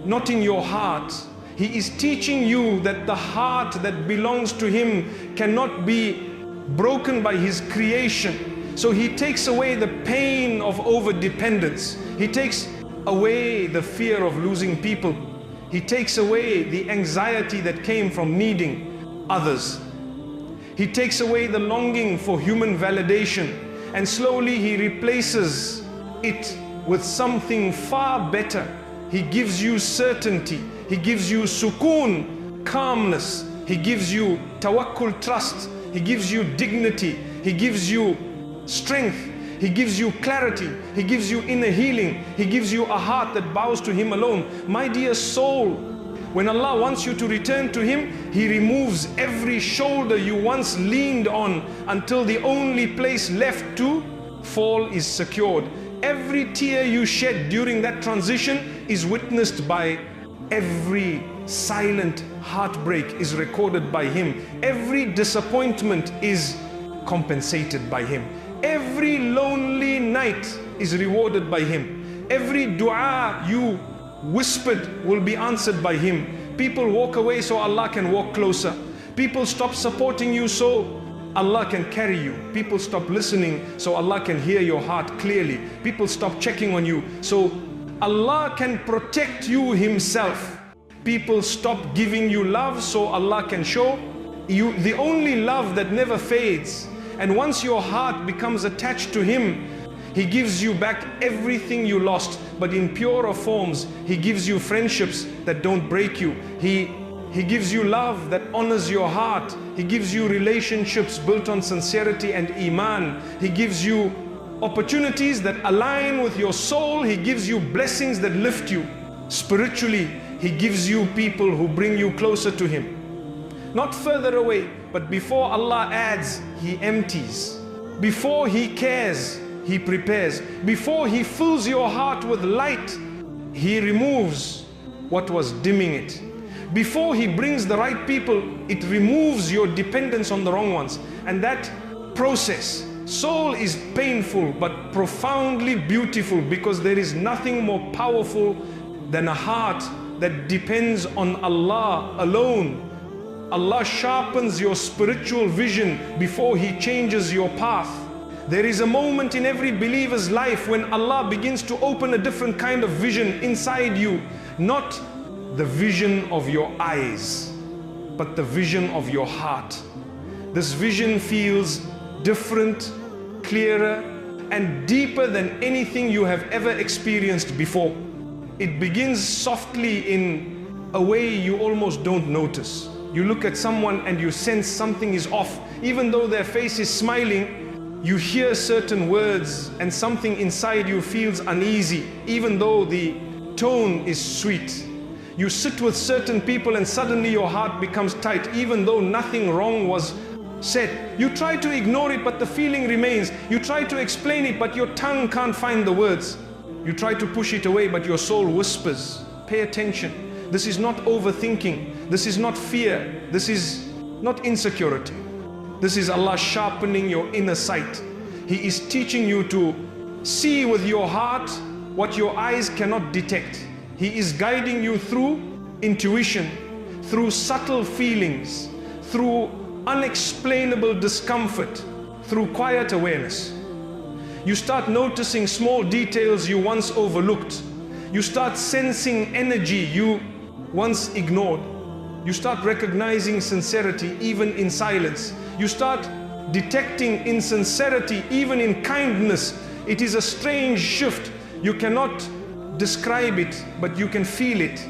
not in your heart. He is teaching you that the heart that belongs to Him cannot be broken by His creation. So He takes away the pain of over-dependence. He takes away the fear of losing people. He takes away the anxiety that came from needing others. He takes away the longing for human validation, and slowly He replaces it with something far better. He gives you certainty. He gives you sukoon, calmness. He gives you tawakkul, trust. He gives you dignity. He gives you strength. He gives you clarity. He gives you inner healing. He gives you a heart that bows to Him alone. My dear soul, when Allah wants you to return to Him, He removes every shoulder you once leaned on until the only place left to fall is secured. Every tear you shed during that transition is witnessed by every silent heartbreak is recorded by Him. Every disappointment is compensated by Him. Every lonely night is rewarded by Him. Every dua you whispered will be answered by Him. People walk away so Allah can walk closer. People stop supporting you so Allah can carry you. People stop listening so Allah can hear your heart clearly. People stop checking on you so Allah can protect you Himself. People stop giving you love so Allah can show you the only love that never fades. And once your heart becomes attached to Him, He gives you back everything you lost, but in purer forms. He gives you friendships that don't break you. He gives you love that honors your heart. He gives you relationships built on sincerity and iman. He gives you opportunities that align with your soul. He gives you blessings that lift you. Spiritually, He gives you people who bring you closer to Him. Not further away, but before Allah adds, He empties. Before He cares, He prepares. Before He fills your heart with light, He removes what was dimming it. Before He brings the right people, it removes your dependence on the wrong ones. And that process, soul is painful but profoundly beautiful, because there is nothing more powerful than a heart that depends on Allah alone. Allah sharpens your spiritual vision before He changes your path. There is a moment in every believer's life when Allah begins to open a different kind of vision inside you. Not the vision of your eyes, but the vision of your heart. This vision feels different, clearer, and deeper than anything you have ever experienced before. It begins softly in a way you almost don't notice. You look at someone and you sense something is off. Even though their face is smiling, you hear certain words and something inside you feels uneasy, even though the tone is sweet. You sit with certain people and suddenly your heart becomes tight, even though nothing wrong was said. You try to ignore it, but the feeling remains. You try to explain it, but your tongue can't find the words. You try to push it away, but your soul whispers. Pay attention. This is not overthinking. This is not fear. This is not insecurity. This is Allah sharpening your inner sight. He is teaching you to see with your heart what your eyes cannot detect. He is guiding you through intuition, through subtle feelings, through unexplainable discomfort, through quiet awareness. You start noticing small details you once overlooked. You start sensing energy you once ignored. You start recognizing sincerity even in silence. You start detecting insincerity even in kindness. It is a strange shift. You cannot describe it, but you can feel it.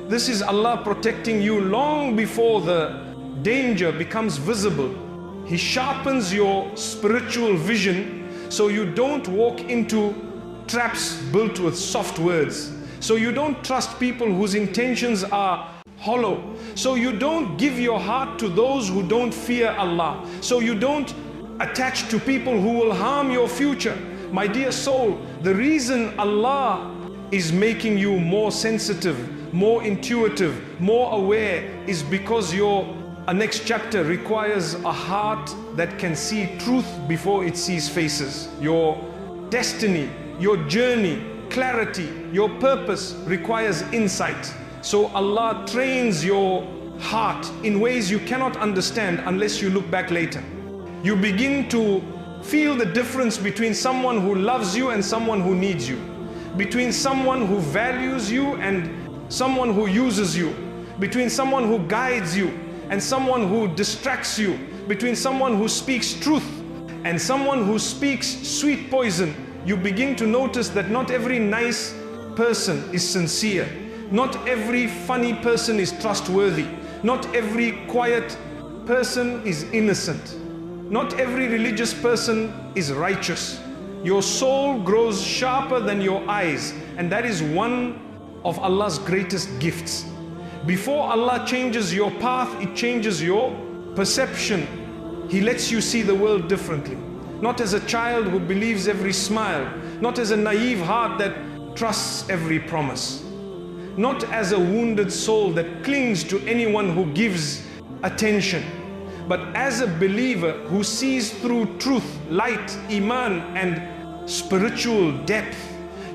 This is Allah protecting you long before the danger becomes visible. He sharpens your spiritual vision so you don't walk into traps built with soft words. So you don't trust people whose intentions are hollow. So you don't give your heart to those who don't fear Allah. So you don't attach to people who will harm your future. My dear soul, the reason Allah is making you more sensitive, more intuitive, more aware is because your A next chapter requires a heart that can see truth before it sees faces. Your destiny, your journey, clarity, your purpose requires insight. So Allah trains your heart in ways you cannot understand unless you look back later. You begin to feel the difference between someone who loves you and someone who needs you, between someone who values you and someone who uses you, between someone who guides you and someone who distracts you, between someone who speaks truth and someone who speaks sweet poison. You begin to notice that not every nice person is sincere. Not every funny person is trustworthy. Not every quiet person is innocent. Not every religious person is righteous. Your soul grows sharper than your eyes, and that is one of Allah's greatest gifts. Before Allah changes your path, it changes your perception. He lets you see the world differently. Not as a child who believes every smile, not as a naive heart that trusts every promise, not as a wounded soul that clings to anyone who gives attention, but as a believer who sees through truth, light, iman, and spiritual depth.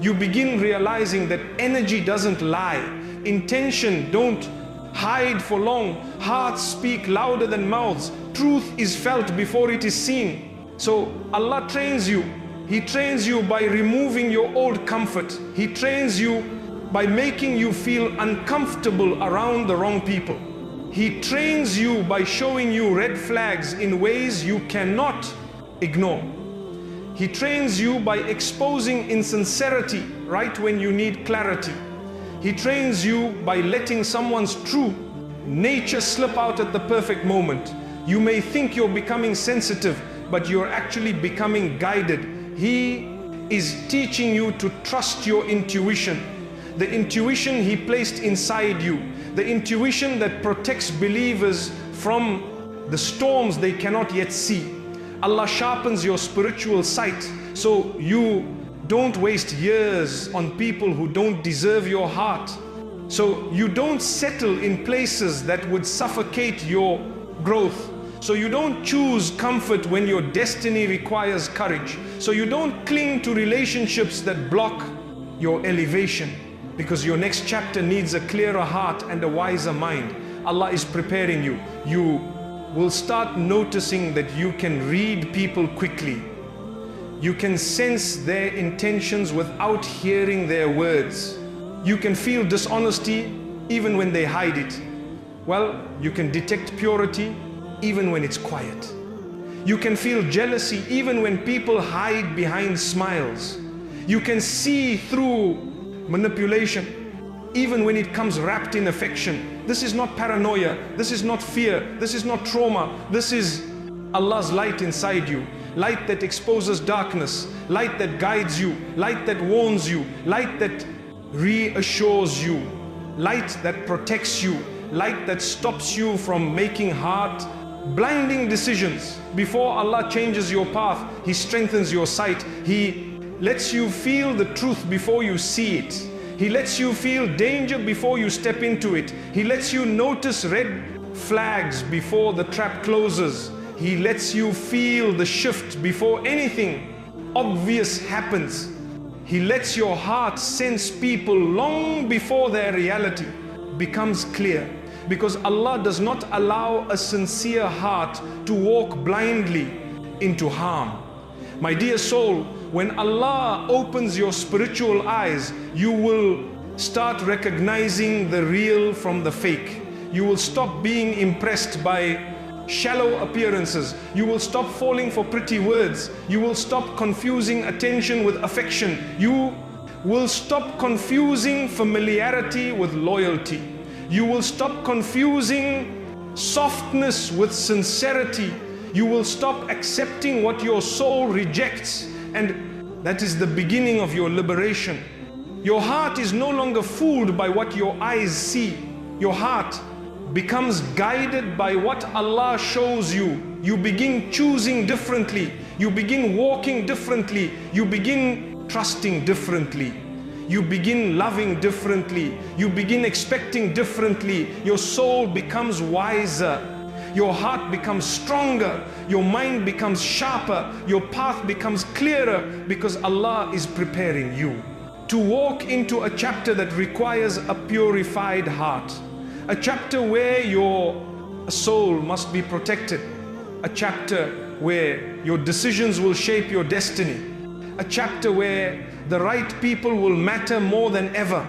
You begin realizing that energy doesn't lie, intention don't hide for long, hearts speak louder than mouths, truth is felt before it is seen. So Allah trains you. He trains you by removing your old comfort. He trains you by making you feel uncomfortable around the wrong people. He trains you by showing you red flags in ways you cannot ignore. He trains you by exposing insincerity right when you need clarity. He trains you by letting someone's true nature slip out at the perfect moment. You may think you're becoming sensitive, but you're actually becoming guided. He is teaching you to trust your intuition. The intuition He placed inside you. The intuition that protects believers from the storms they cannot yet see. Allah sharpens your spiritual sight so you don't waste years on people who don't deserve your heart. So you don't settle in places that would suffocate your growth. So you don't choose comfort when your destiny requires courage. So you don't cling to relationships that block your elevation, because your next chapter needs a clearer heart and a wiser mind. Allah is preparing you. You will start noticing that you can read people quickly. You can sense their intentions without hearing their words. You can feel dishonesty even when they hide it. Well, you can detect purity even when it's quiet. You can feel jealousy even when people hide behind smiles. You can see through manipulation even when it comes wrapped in affection. This is not paranoia, this is not fear, this is not trauma. This is Allah's light inside you. Light that exposes darkness, light that guides you, light that warns you, light that reassures you, light that protects you, light that stops you from making hard, blinding decisions. Before Allah changes your path, He strengthens your sight. He lets you feel the truth before you see it. He lets you feel danger before you step into it. He lets you notice red flags before the trap closes. He lets you feel the shift before anything obvious happens. He lets your heart sense people long before their reality becomes clear. Because Allah does not allow a sincere heart to walk blindly into harm. My dear soul, when Allah opens your spiritual eyes, you will start recognizing the real from the fake. You will stop being impressed by shallow appearances. You will stop falling for pretty words. You will stop confusing attention with affection. You will stop confusing familiarity with loyalty. You will stop confusing softness with sincerity. You will stop accepting what your soul rejects, and that is the beginning of your liberation. Your heart is no longer fooled by what your eyes see. Your heart becomes guided by what Allah shows you. You begin choosing differently. You begin walking differently. You begin trusting differently. You begin loving differently. You begin expecting differently. Your soul becomes wiser. Your heart becomes stronger, your mind becomes sharper, your path becomes clearer, because Allah is preparing you to walk into a chapter that requires a purified heart. A chapter where your soul must be protected. A chapter where your decisions will shape your destiny. A chapter where the right people will matter more than ever.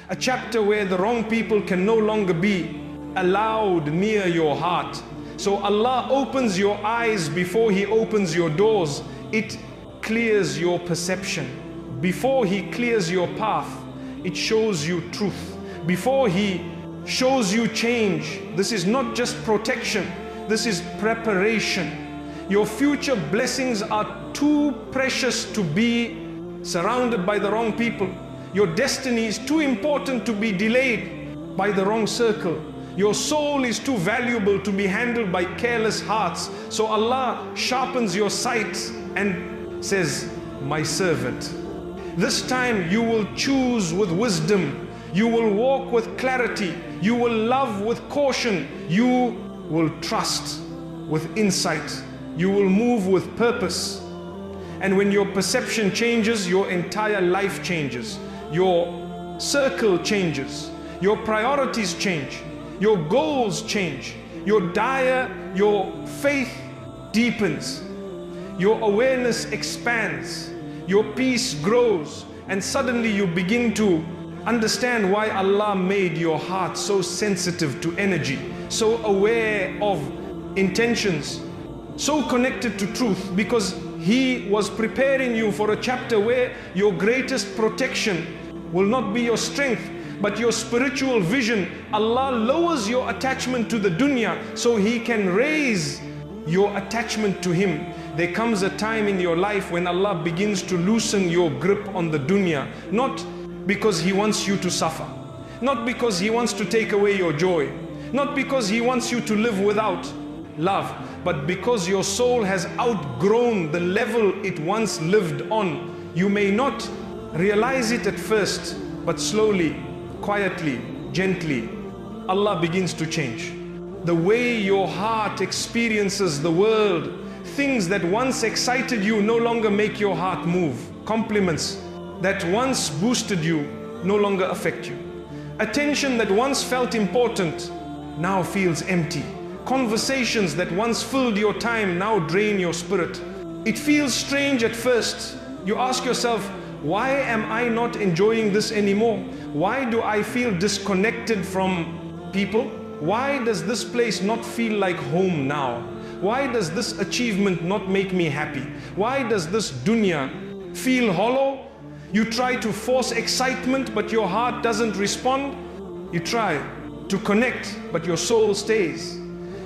A chapter where the wrong people can no longer be allowed near your heart. So Allah opens your eyes before He opens your doors. It clears your perception. Before He clears your path, it shows you truth. Before He shows you change, this is not just protection, this is preparation. Your future blessings are too precious to be surrounded by the wrong people. Your destiny is too important to be delayed by the wrong circle. Your soul is too valuable to be handled by careless hearts. So Allah sharpens your sight and says, my servant, this time you will choose with wisdom. You will walk with clarity. You will love with caution. You will trust with insight. You will move with purpose. And when your perception changes, your entire life changes. Your circle changes. Your priorities change. Your goals change. Your faith deepens. Your awareness expands. Your peace grows. And suddenly you begin to understand why Allah made your heart so sensitive to energy, so aware of intentions, so connected to truth, because He was preparing you for a chapter where your greatest protection will not be your strength, but your spiritual vision. Allah lowers your attachment to the dunya so He can raise your attachment to Him. There comes a time in your life when Allah begins to loosen your grip on the dunya, not because He wants you to suffer, not because He wants to take away your joy, not because He wants you to live without love, but because your soul has outgrown the level it once lived on. You may not realize it at first, but slowly, quietly, gently, Allah begins to change. The way your heart experiences the world, things that once excited you no longer make your heart move. Compliments that once boosted you no longer affect you. Attention that once felt important now feels empty. Conversations that once filled your time now drain your spirit. It feels strange at first. You ask yourself, why am I not enjoying this anymore? Why do I feel disconnected from people? Why does this place not feel like home now? Why does this achievement not make me happy? Why does this dunya feel hollow? You try to force excitement, but your heart doesn't respond. You try to connect, but your soul stays.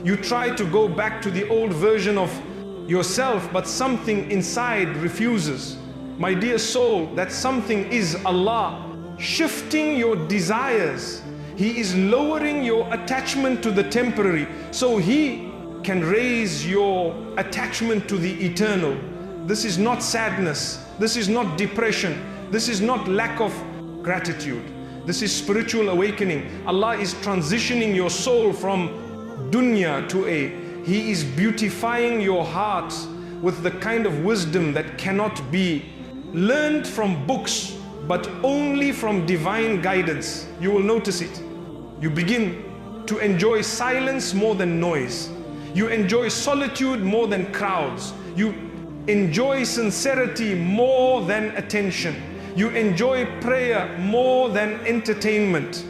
You try to go back to the old version of yourself, but something inside refuses. My dear soul, that something is Allah shifting your desires. He is lowering your attachment to the temporary, so He can raise your attachment to the eternal. This is not sadness. This is not depression. This is not lack of gratitude. This is spiritual awakening. Allah is transitioning your soul from dunya to He is beautifying your heart with the kind of wisdom that cannot be learned from books, but only from divine guidance. You will notice it. You begin to enjoy silence more than noise. You enjoy solitude more than crowds. You enjoy sincerity more than attention. You enjoy prayer more than entertainment.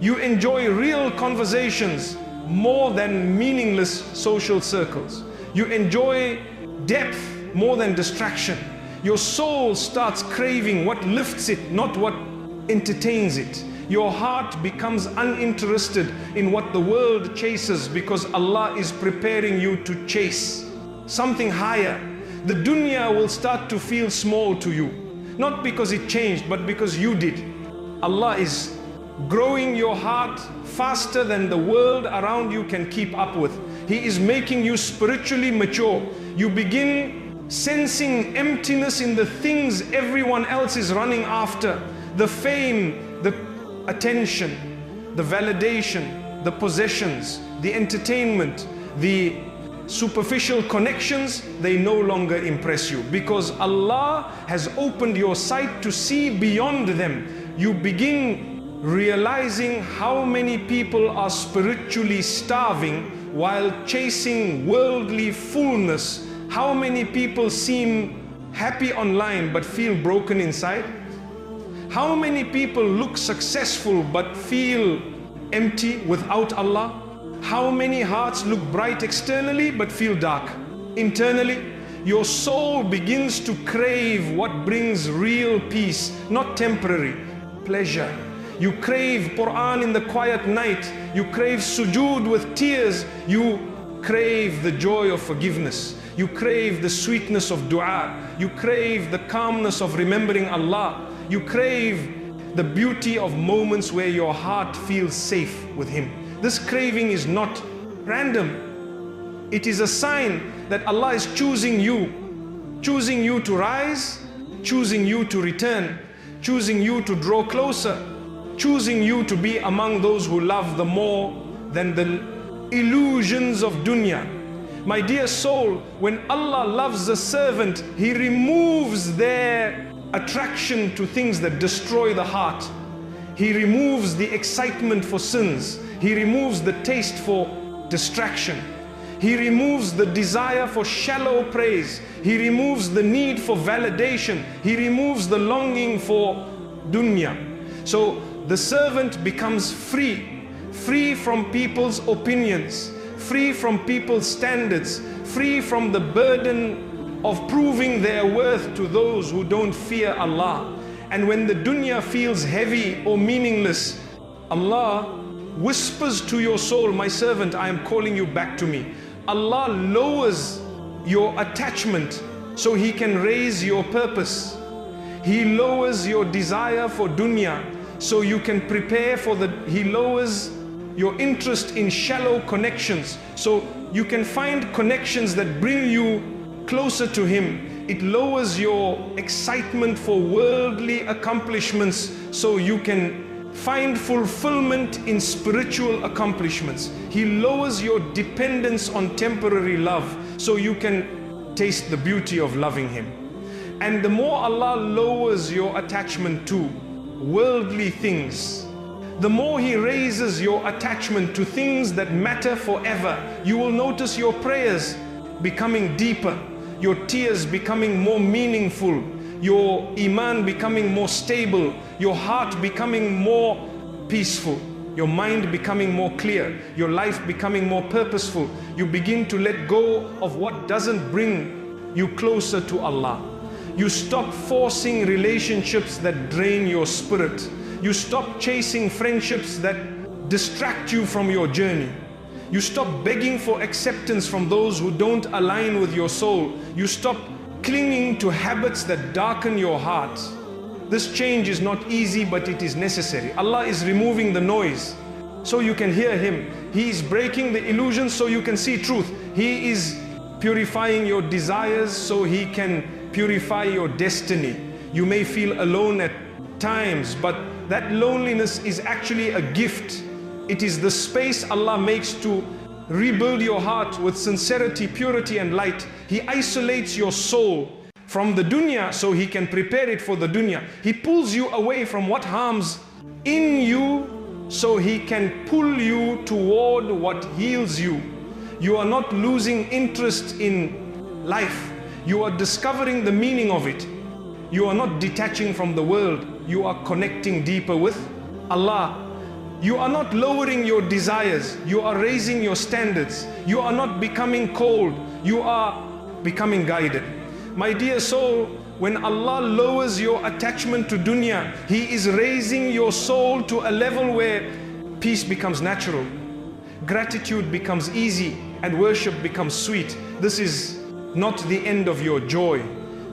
You enjoy real conversations more than meaningless social circles. You enjoy depth more than distraction. Your soul starts craving what lifts it, not what entertains it. Your heart becomes uninterested in what the world chases, because Allah is preparing you to chase something higher. The dunya will start to feel small to you, not because it changed, but because you did. Allah is growing your heart faster than the world around you can keep up with. He is making you spiritually mature. You begin sensing emptiness in the things everyone else is running after. The fame, the attention, the validation, the possessions, the entertainment. the superficial connections, they no longer impress you, because Allah has opened your sight to see beyond them. You begin realizing how many people are spiritually starving while chasing worldly fullness. How many people seem happy online but feel broken inside? How many people look successful but feel empty without Allah? How many hearts look bright externally but feel dark internally? Your soul begins to crave what brings real peace, not temporary pleasure. You crave Quran in the quiet night. You crave sujood with tears. You crave the joy of forgiveness. You crave the sweetness of dua. You crave the calmness of remembering Allah. You crave the beauty of moments where your heart feels safe with Him. This craving is not random. It is a sign that Allah is choosing you to rise, choosing you to return, choosing you to draw closer, choosing you to be among those who love the more than the illusions of dunya. My dear soul, when Allah loves a servant, He removes their attraction to things that destroy the heart. He removes the excitement for sins. He removes the taste for distraction. He removes the desire for shallow praise. He removes the need for validation. He removes the longing for dunya. So the servant becomes free from people's opinions, free from people's standards, free from the burden of proving their worth to those who don't fear Allah. And when the dunya feels heavy or meaningless, Allah whispers to your soul, my servant, I am calling you back to me. Allah lowers your attachment so He can raise your purpose. He lowers your desire for dunya so you can prepare for He lowers your interest in shallow connections so you can find connections that bring you closer to Him. It lowers your excitement for worldly accomplishments so you can find fulfillment in spiritual accomplishments. He lowers your dependence on temporary love so you can taste the beauty of loving Him. And the more Allah lowers your attachment to worldly things, the more He raises your attachment to things that matter forever. You will notice your prayers becoming deeper, your tears becoming more meaningful, your iman becoming more stable, your heart becoming more peaceful, your mind becoming more clear, your life becoming more purposeful. You begin to let go of what doesn't bring you closer to Allah. You stop forcing relationships that drain your spirit. You stop chasing friendships that distract you from your journey. You stop begging for acceptance from those who don't align with your soul. You stop clinging to habits that darken your heart. This change is not easy, but it is necessary. Allah is removing the noise so you can hear Him. He is breaking the illusions so you can see truth. He is purifying your desires so He can purify your destiny. You may feel alone at times, but that loneliness is actually a gift. It is the space Allah makes to rebuild your heart with sincerity, purity and light. He isolates your soul from the dunya so He can prepare it for the dunya. He pulls you away from what harms in you so He can pull you toward what heals you. You are not losing interest in life. You are discovering the meaning of it. You are not detaching from the world. You are connecting deeper with Allah. You are not lowering your desires. You are raising your standards. You are not becoming cold. You are becoming guided. My dear soul, when Allah lowers your attachment to dunya, He is raising your soul to a level where peace becomes natural, gratitude becomes easy, and worship becomes sweet. This is not the end of your joy.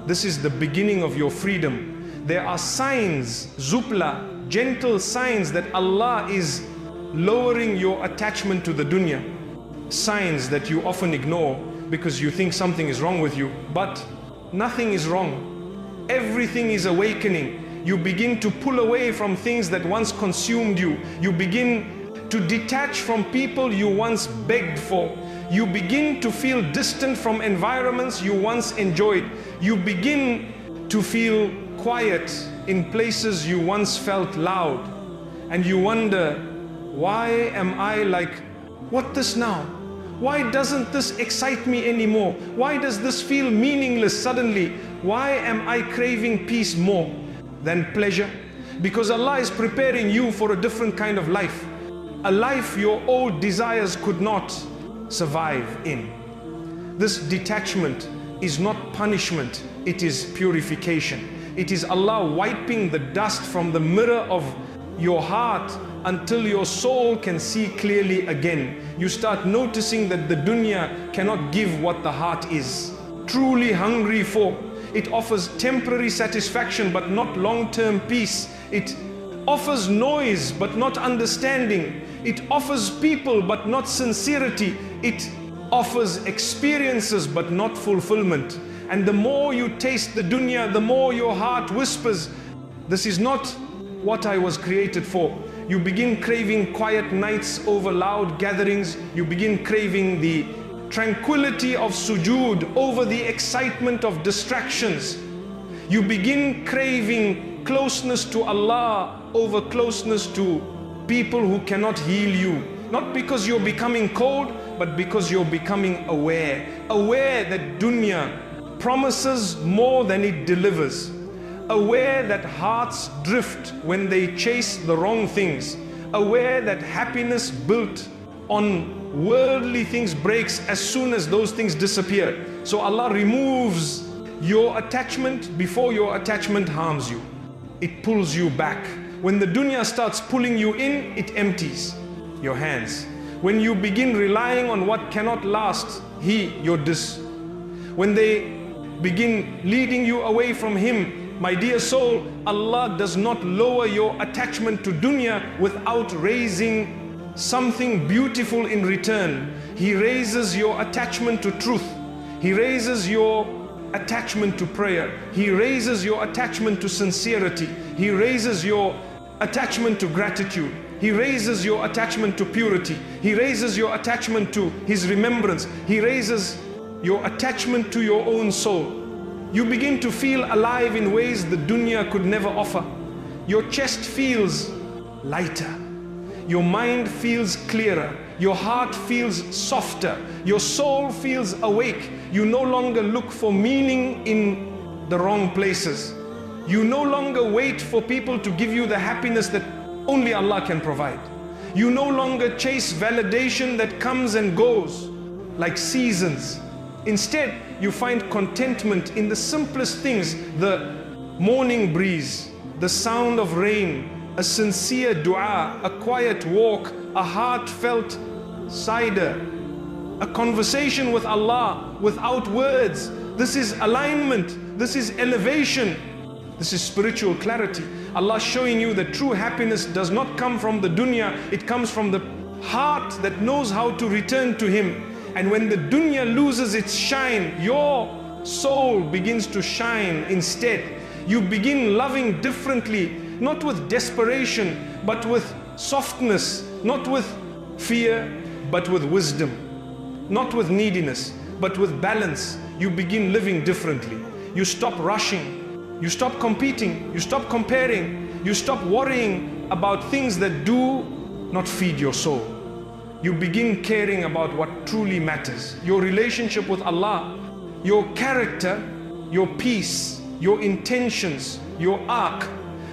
This is the beginning of your freedom. There are signs, zupla, gentle signs that Allah is lowering your attachment to the dunya. Signs that you often ignore because you think something is wrong with you, but nothing is wrong. Everything is awakening. You begin to pull away from things that once consumed you. You begin to detach from people you once begged for. You begin to feel distant from environments you once enjoyed. You begin to feel quiet in places you once felt loud. And you wonder, why am I like, what this now? Why doesn't this excite me anymore? Why does this feel meaningless suddenly? Why am I craving peace more than pleasure? Because Allah is preparing you for a different kind of life. A life your old desires could not survive in. This detachment is not punishment, it is purification. It is Allah wiping the dust from the mirror of your heart until your soul can see clearly again. You start noticing that the dunya cannot give what the heart is truly hungry for. It offers temporary satisfaction but not long-term peace. It offers noise but not understanding. It offers people but not sincerity. It offers experiences but not fulfillment. And the more you taste the dunya, the more your heart whispers, this is not what I was created for. You begin craving quiet nights over loud gatherings. You begin craving the tranquility of sujood over the excitement of distractions. You begin craving closeness to Allah over closeness to people who cannot heal you. Not because you're becoming cold, but because you're becoming aware. Aware that dunya promises more than it delivers. Aware that hearts drift when they chase the wrong things. Aware that happiness built on worldly things breaks as soon as those things disappear. So Allah removes your attachment before your attachment harms you. It pulls you back. When the dunya starts pulling you in, it empties your hands. When you begin relying on what cannot last, when they begin leading you away from Him, my dear soul, Allah does not lower your attachment to dunya without raising something beautiful in return. He raises your attachment to truth. He raises your attachment to prayer. He raises your attachment to sincerity. He raises your attachment to gratitude. He raises your attachment to purity. He raises your attachment to His remembrance. He raises your attachment to your own soul. You begin to feel alive in ways the dunya could never offer. Your chest feels lighter. Your mind feels clearer. Your heart feels softer. Your soul feels awake. You no longer look for meaning in the wrong places. You no longer wait for people to give you the happiness that only Allah can provide. You no longer chase validation that comes and goes like seasons. Instead, you find contentment in the simplest things: the morning breeze, the sound of rain, a sincere dua, a quiet walk, a heartfelt cider, a conversation with Allah without words. This is alignment, this is elevation, this is spiritual clarity. Allah showing you that true happiness does not come from the dunya, it comes from the heart that knows how to return to Him. And when the dunya loses its shine, your soul begins to shine instead. You begin loving differently, not with desperation, but with softness, not with fear, but with wisdom, not with neediness, but with balance. You begin living differently. You stop rushing, you stop competing, you stop comparing, you stop worrying about things that do not feed your soul. You begin caring about what truly matters: your relationship with Allah, your character, your peace, your intentions, your arc.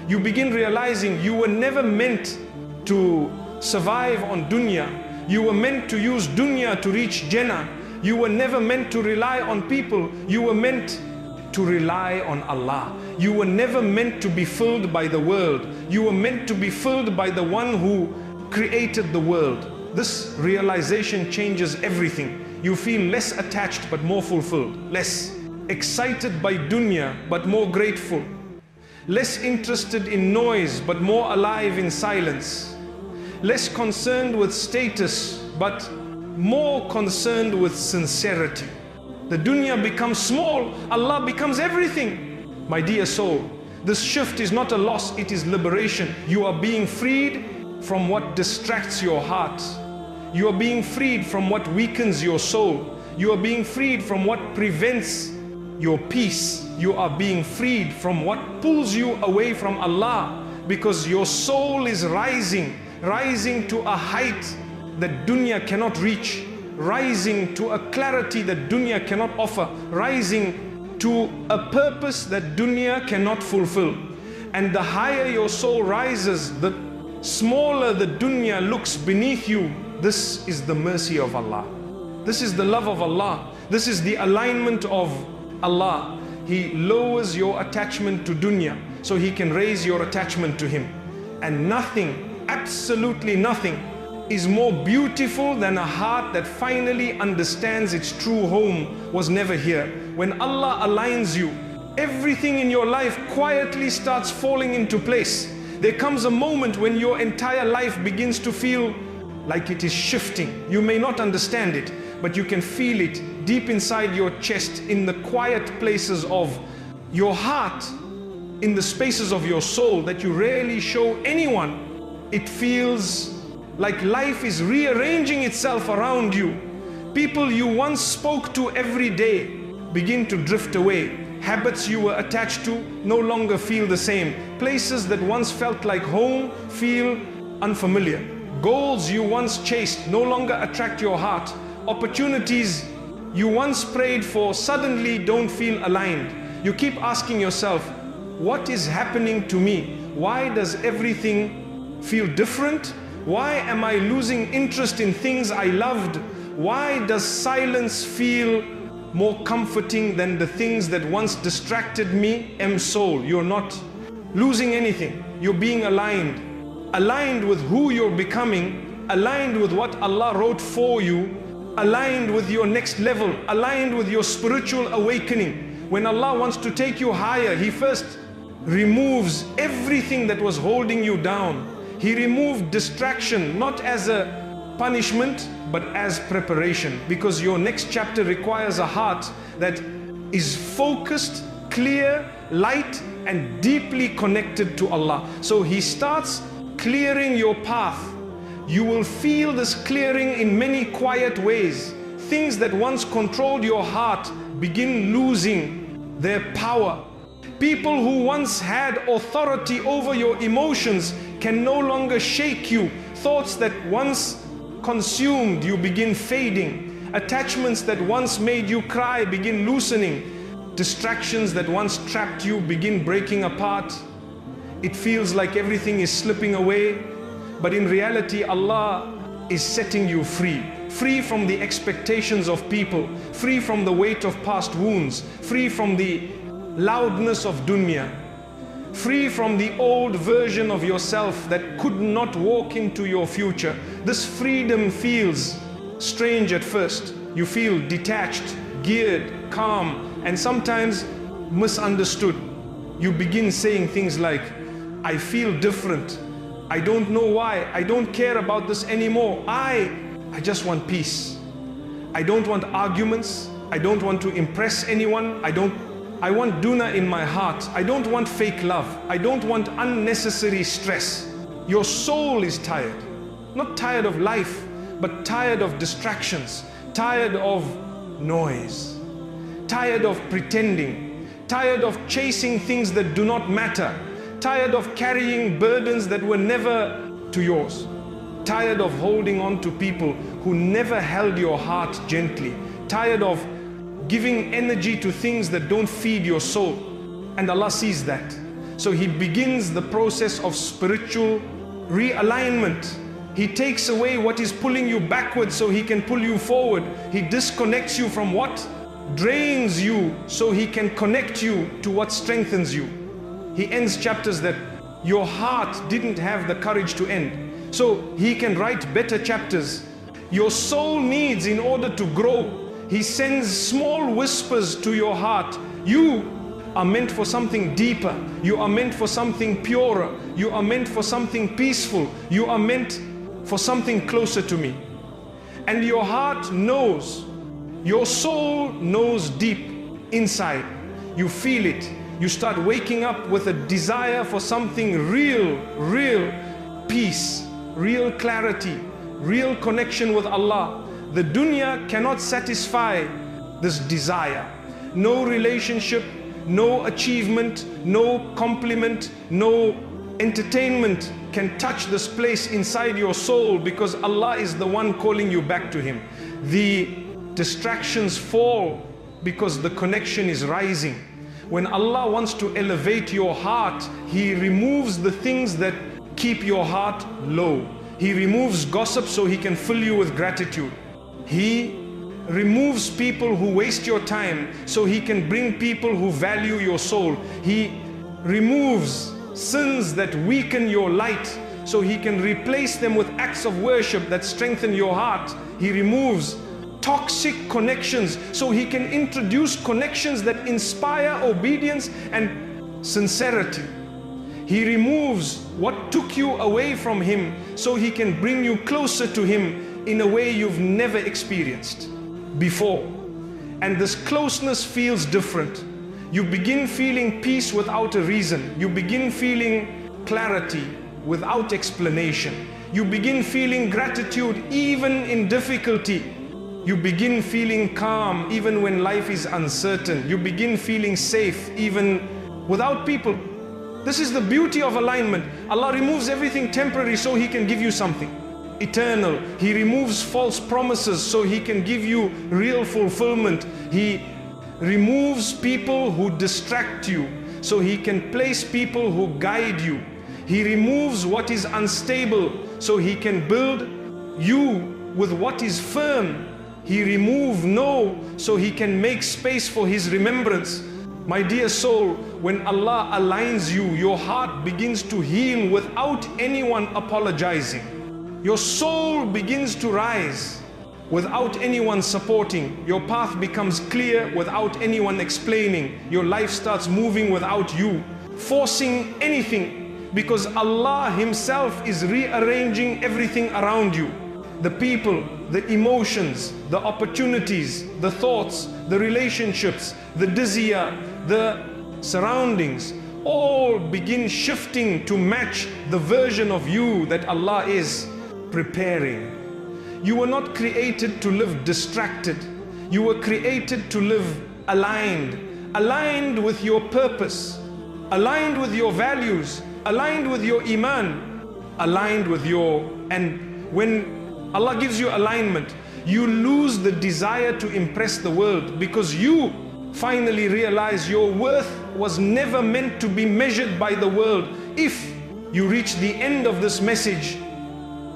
You begin realizing you were never meant to survive on dunya. You were meant to use dunya to reach Jannah. You were never meant to rely on people. You were meant to rely on Allah. You were never meant to be filled by the world. You were meant to be filled by the one who created the world. This realization changes everything. You feel less attached but more fulfilled, less excited by dunya but more grateful, less interested in noise but more alive in silence, less concerned with status but more concerned with sincerity. The dunya becomes small, Allah becomes everything. My dear soul, this shift is not a loss, it is liberation. You are being freed from what distracts your heart. You are being freed from what weakens your soul. You are being freed from what prevents your peace. You are being freed from what pulls you away from Allah, because your soul is rising to a height that dunya cannot reach, rising to a clarity that dunya cannot offer, rising to a purpose that dunya cannot fulfill. And the higher your soul rises, the smaller the dunya looks beneath you. This is the mercy of Allah. This is the love of Allah. This is the alignment of Allah. He lowers your attachment to dunya so He can raise your attachment to Him. And nothing, absolutely nothing, is more beautiful than a heart that finally understands its true home was never here. When Allah aligns you, everything in your life quietly starts falling into place. There comes a moment when your entire life begins to feel like it is shifting. You may not understand it, but you can feel it deep inside your chest, in the quiet places of your heart, in the spaces of your soul that you rarely show anyone. It feels like life is rearranging itself around you. People you once spoke to every day begin to drift away. Habits you were attached to no longer feel the same. Places that once felt like home feel unfamiliar. Goals you once chased no longer attract your heart. Opportunities you once prayed for suddenly don't feel aligned. You keep asking yourself, what is happening to me? Why does everything feel different? Why am I losing interest in things I loved? Why does silence feel more comforting than the things that once distracted me? Soul, you're not losing anything. You're being aligned. Aligned with who you're becoming, aligned with what Allah wrote for you, aligned with your next level, aligned with your spiritual awakening. When Allah wants to take you higher, He first removes everything that was holding you down. He removed distraction, not as a punishment, but as preparation, because your next chapter requires a heart that is focused, clear, light, and deeply connected to Allah. So He starts clearing your path. You will feel this clearing in many quiet ways. Things that once controlled your heart begin losing their power. People who once had authority over your emotions can no longer shake you. Thoughts that once consumed you begin fading. Attachments that once made you cry begin loosening. Distractions that once trapped you begin breaking apart. It feels like everything is slipping away, but in reality Allah is setting you free. Free from the expectations of people, free from the weight of past wounds, free from the loudness of dunya, free from the old version of yourself that could not walk into your future. This freedom feels strange at first. You feel detached, geared, calm, and sometimes misunderstood. You begin saying things like, I feel different. I don't know why. I don't care about this anymore. I just want peace. I don't want arguments. I don't want to impress anyone. I want dunya in my heart. I don't want fake love. I don't want unnecessary stress. Your soul is tired. Not tired of life, but tired of distractions, tired of noise, tired of pretending, tired of chasing things that do not matter, tired of carrying burdens that were never to yours, tired of holding on to people who never held your heart gently, tired of giving energy to things that don't feed your soul. And Allah sees that. So He begins the process of spiritual realignment. He takes away what is pulling you backwards so He can pull you forward. He disconnects you from what drains you so He can connect you to what strengthens you. He ends chapters that your heart didn't have the courage to end, so He can write better chapters. Your soul needs, in order to grow, He sends small whispers to your heart. You are meant for something deeper. You are meant for something purer. You are meant for something peaceful. You are meant for something closer to me. And your heart knows, your soul knows deep inside. You feel it. You start waking up with a desire for something real peace, real clarity, real connection with Allah. The dunya cannot satisfy this desire. No relationship, no achievement, no compliment, no entertainment can touch this place inside your soul, because Allah is the one calling you back to Him. The distractions fall because the connection is rising. When Allah wants to elevate your heart, He removes the things that keep your heart low. He removes gossip so He can fill you with gratitude. He removes people who waste your time so He can bring people who value your soul. He removes sins that weaken your light so He can replace them with acts of worship that strengthen your heart. He removes toxic connections so He can introduce connections that inspire obedience and sincerity. He removes what took you away from Him so He can bring you closer to Him in a way you've never experienced before. And this closeness feels different. You begin feeling peace without a reason. You begin feeling clarity without explanation. You begin feeling gratitude even in difficulty. You begin feeling calm even when life is uncertain. You begin feeling safe even without people. This is the beauty of alignment. Allah removes everything temporary so He can give you something eternal. He removes false promises so He can give you real fulfillment. He removes people who distract you so He can place people who guide you. He removes what is unstable so He can build you with what is firm. He removes no so He can make space for His remembrance. My dear soul, when Allah aligns you, your heart begins to heal without anyone apologizing. Your soul begins to rise without anyone supporting. Your path becomes clear without anyone explaining. Your life starts moving without you forcing anything, because Allah Himself is rearranging everything around you. The people, the emotions, the opportunities, the thoughts, the relationships, the desire, the surroundings, all begin shifting to match the version of you that Allah is preparing. You were not created to live distracted. You were created to live aligned. Aligned with your purpose, aligned with your values, aligned with your iman, aligned with your... And when Allah gives you alignment, you lose the desire to impress the world, because you finally realize your worth was never meant to be measured by the world. If you reach the end of this message,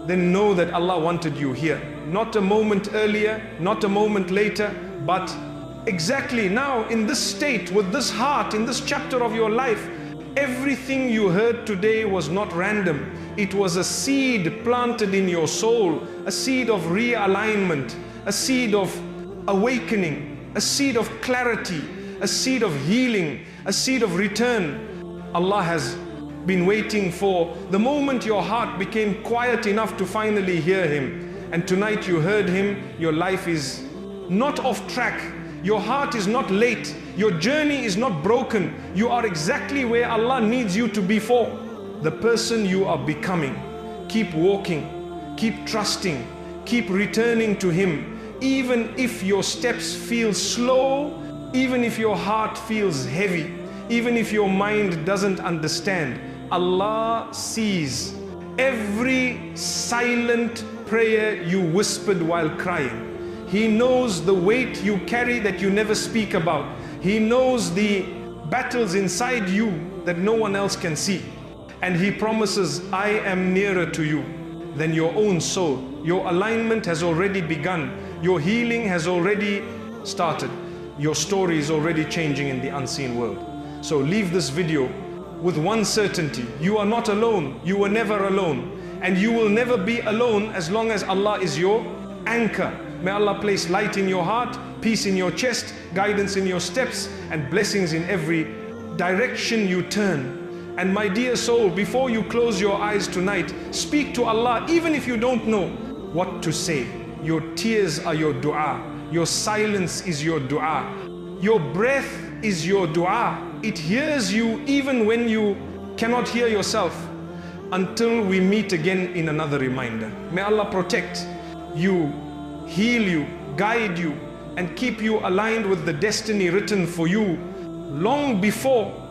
then know that Allah wanted you here. Not a moment earlier, not a moment later, but exactly now in this state, with this heart, in this chapter of your life. Everything you heard today was not random. It was a seed planted in your soul, a seed of realignment, a seed of awakening, a seed of clarity, a seed of healing, a seed of return. Allah has been waiting for the moment your heart became quiet enough to finally hear Him. And tonight you heard Him. Your life is not off track. Your heart is not late. Your journey is not broken. You are exactly where Allah needs you to be for. The person you are becoming. Keep walking, keep trusting, keep returning to Him. Even if your steps feel slow, even if your heart feels heavy, even if your mind doesn't understand, Allah sees every silent prayer you whispered while crying. He knows the weight you carry that you never speak about. He knows the battles inside you that no one else can see. And He promises, I am nearer to you than your own soul. Your alignment has already begun. Your healing has already started. Your story is already changing in the unseen world. So leave this video with one certainty. You are not alone. You were never alone. And you will never be alone as long as Allah is your anchor. May Allah place light in your heart, peace in your chest, guidance in your steps, and blessings in every direction you turn. And my dear soul, before you close your eyes tonight, speak to Allah even if you don't know what to say. Your tears are your dua. Your silence is your dua. Your breath is your dua. It hears you even when you cannot hear yourself. until we meet again in another reminder. May Allah protect you, heal you, guide you, and keep you aligned with the destiny written for you long before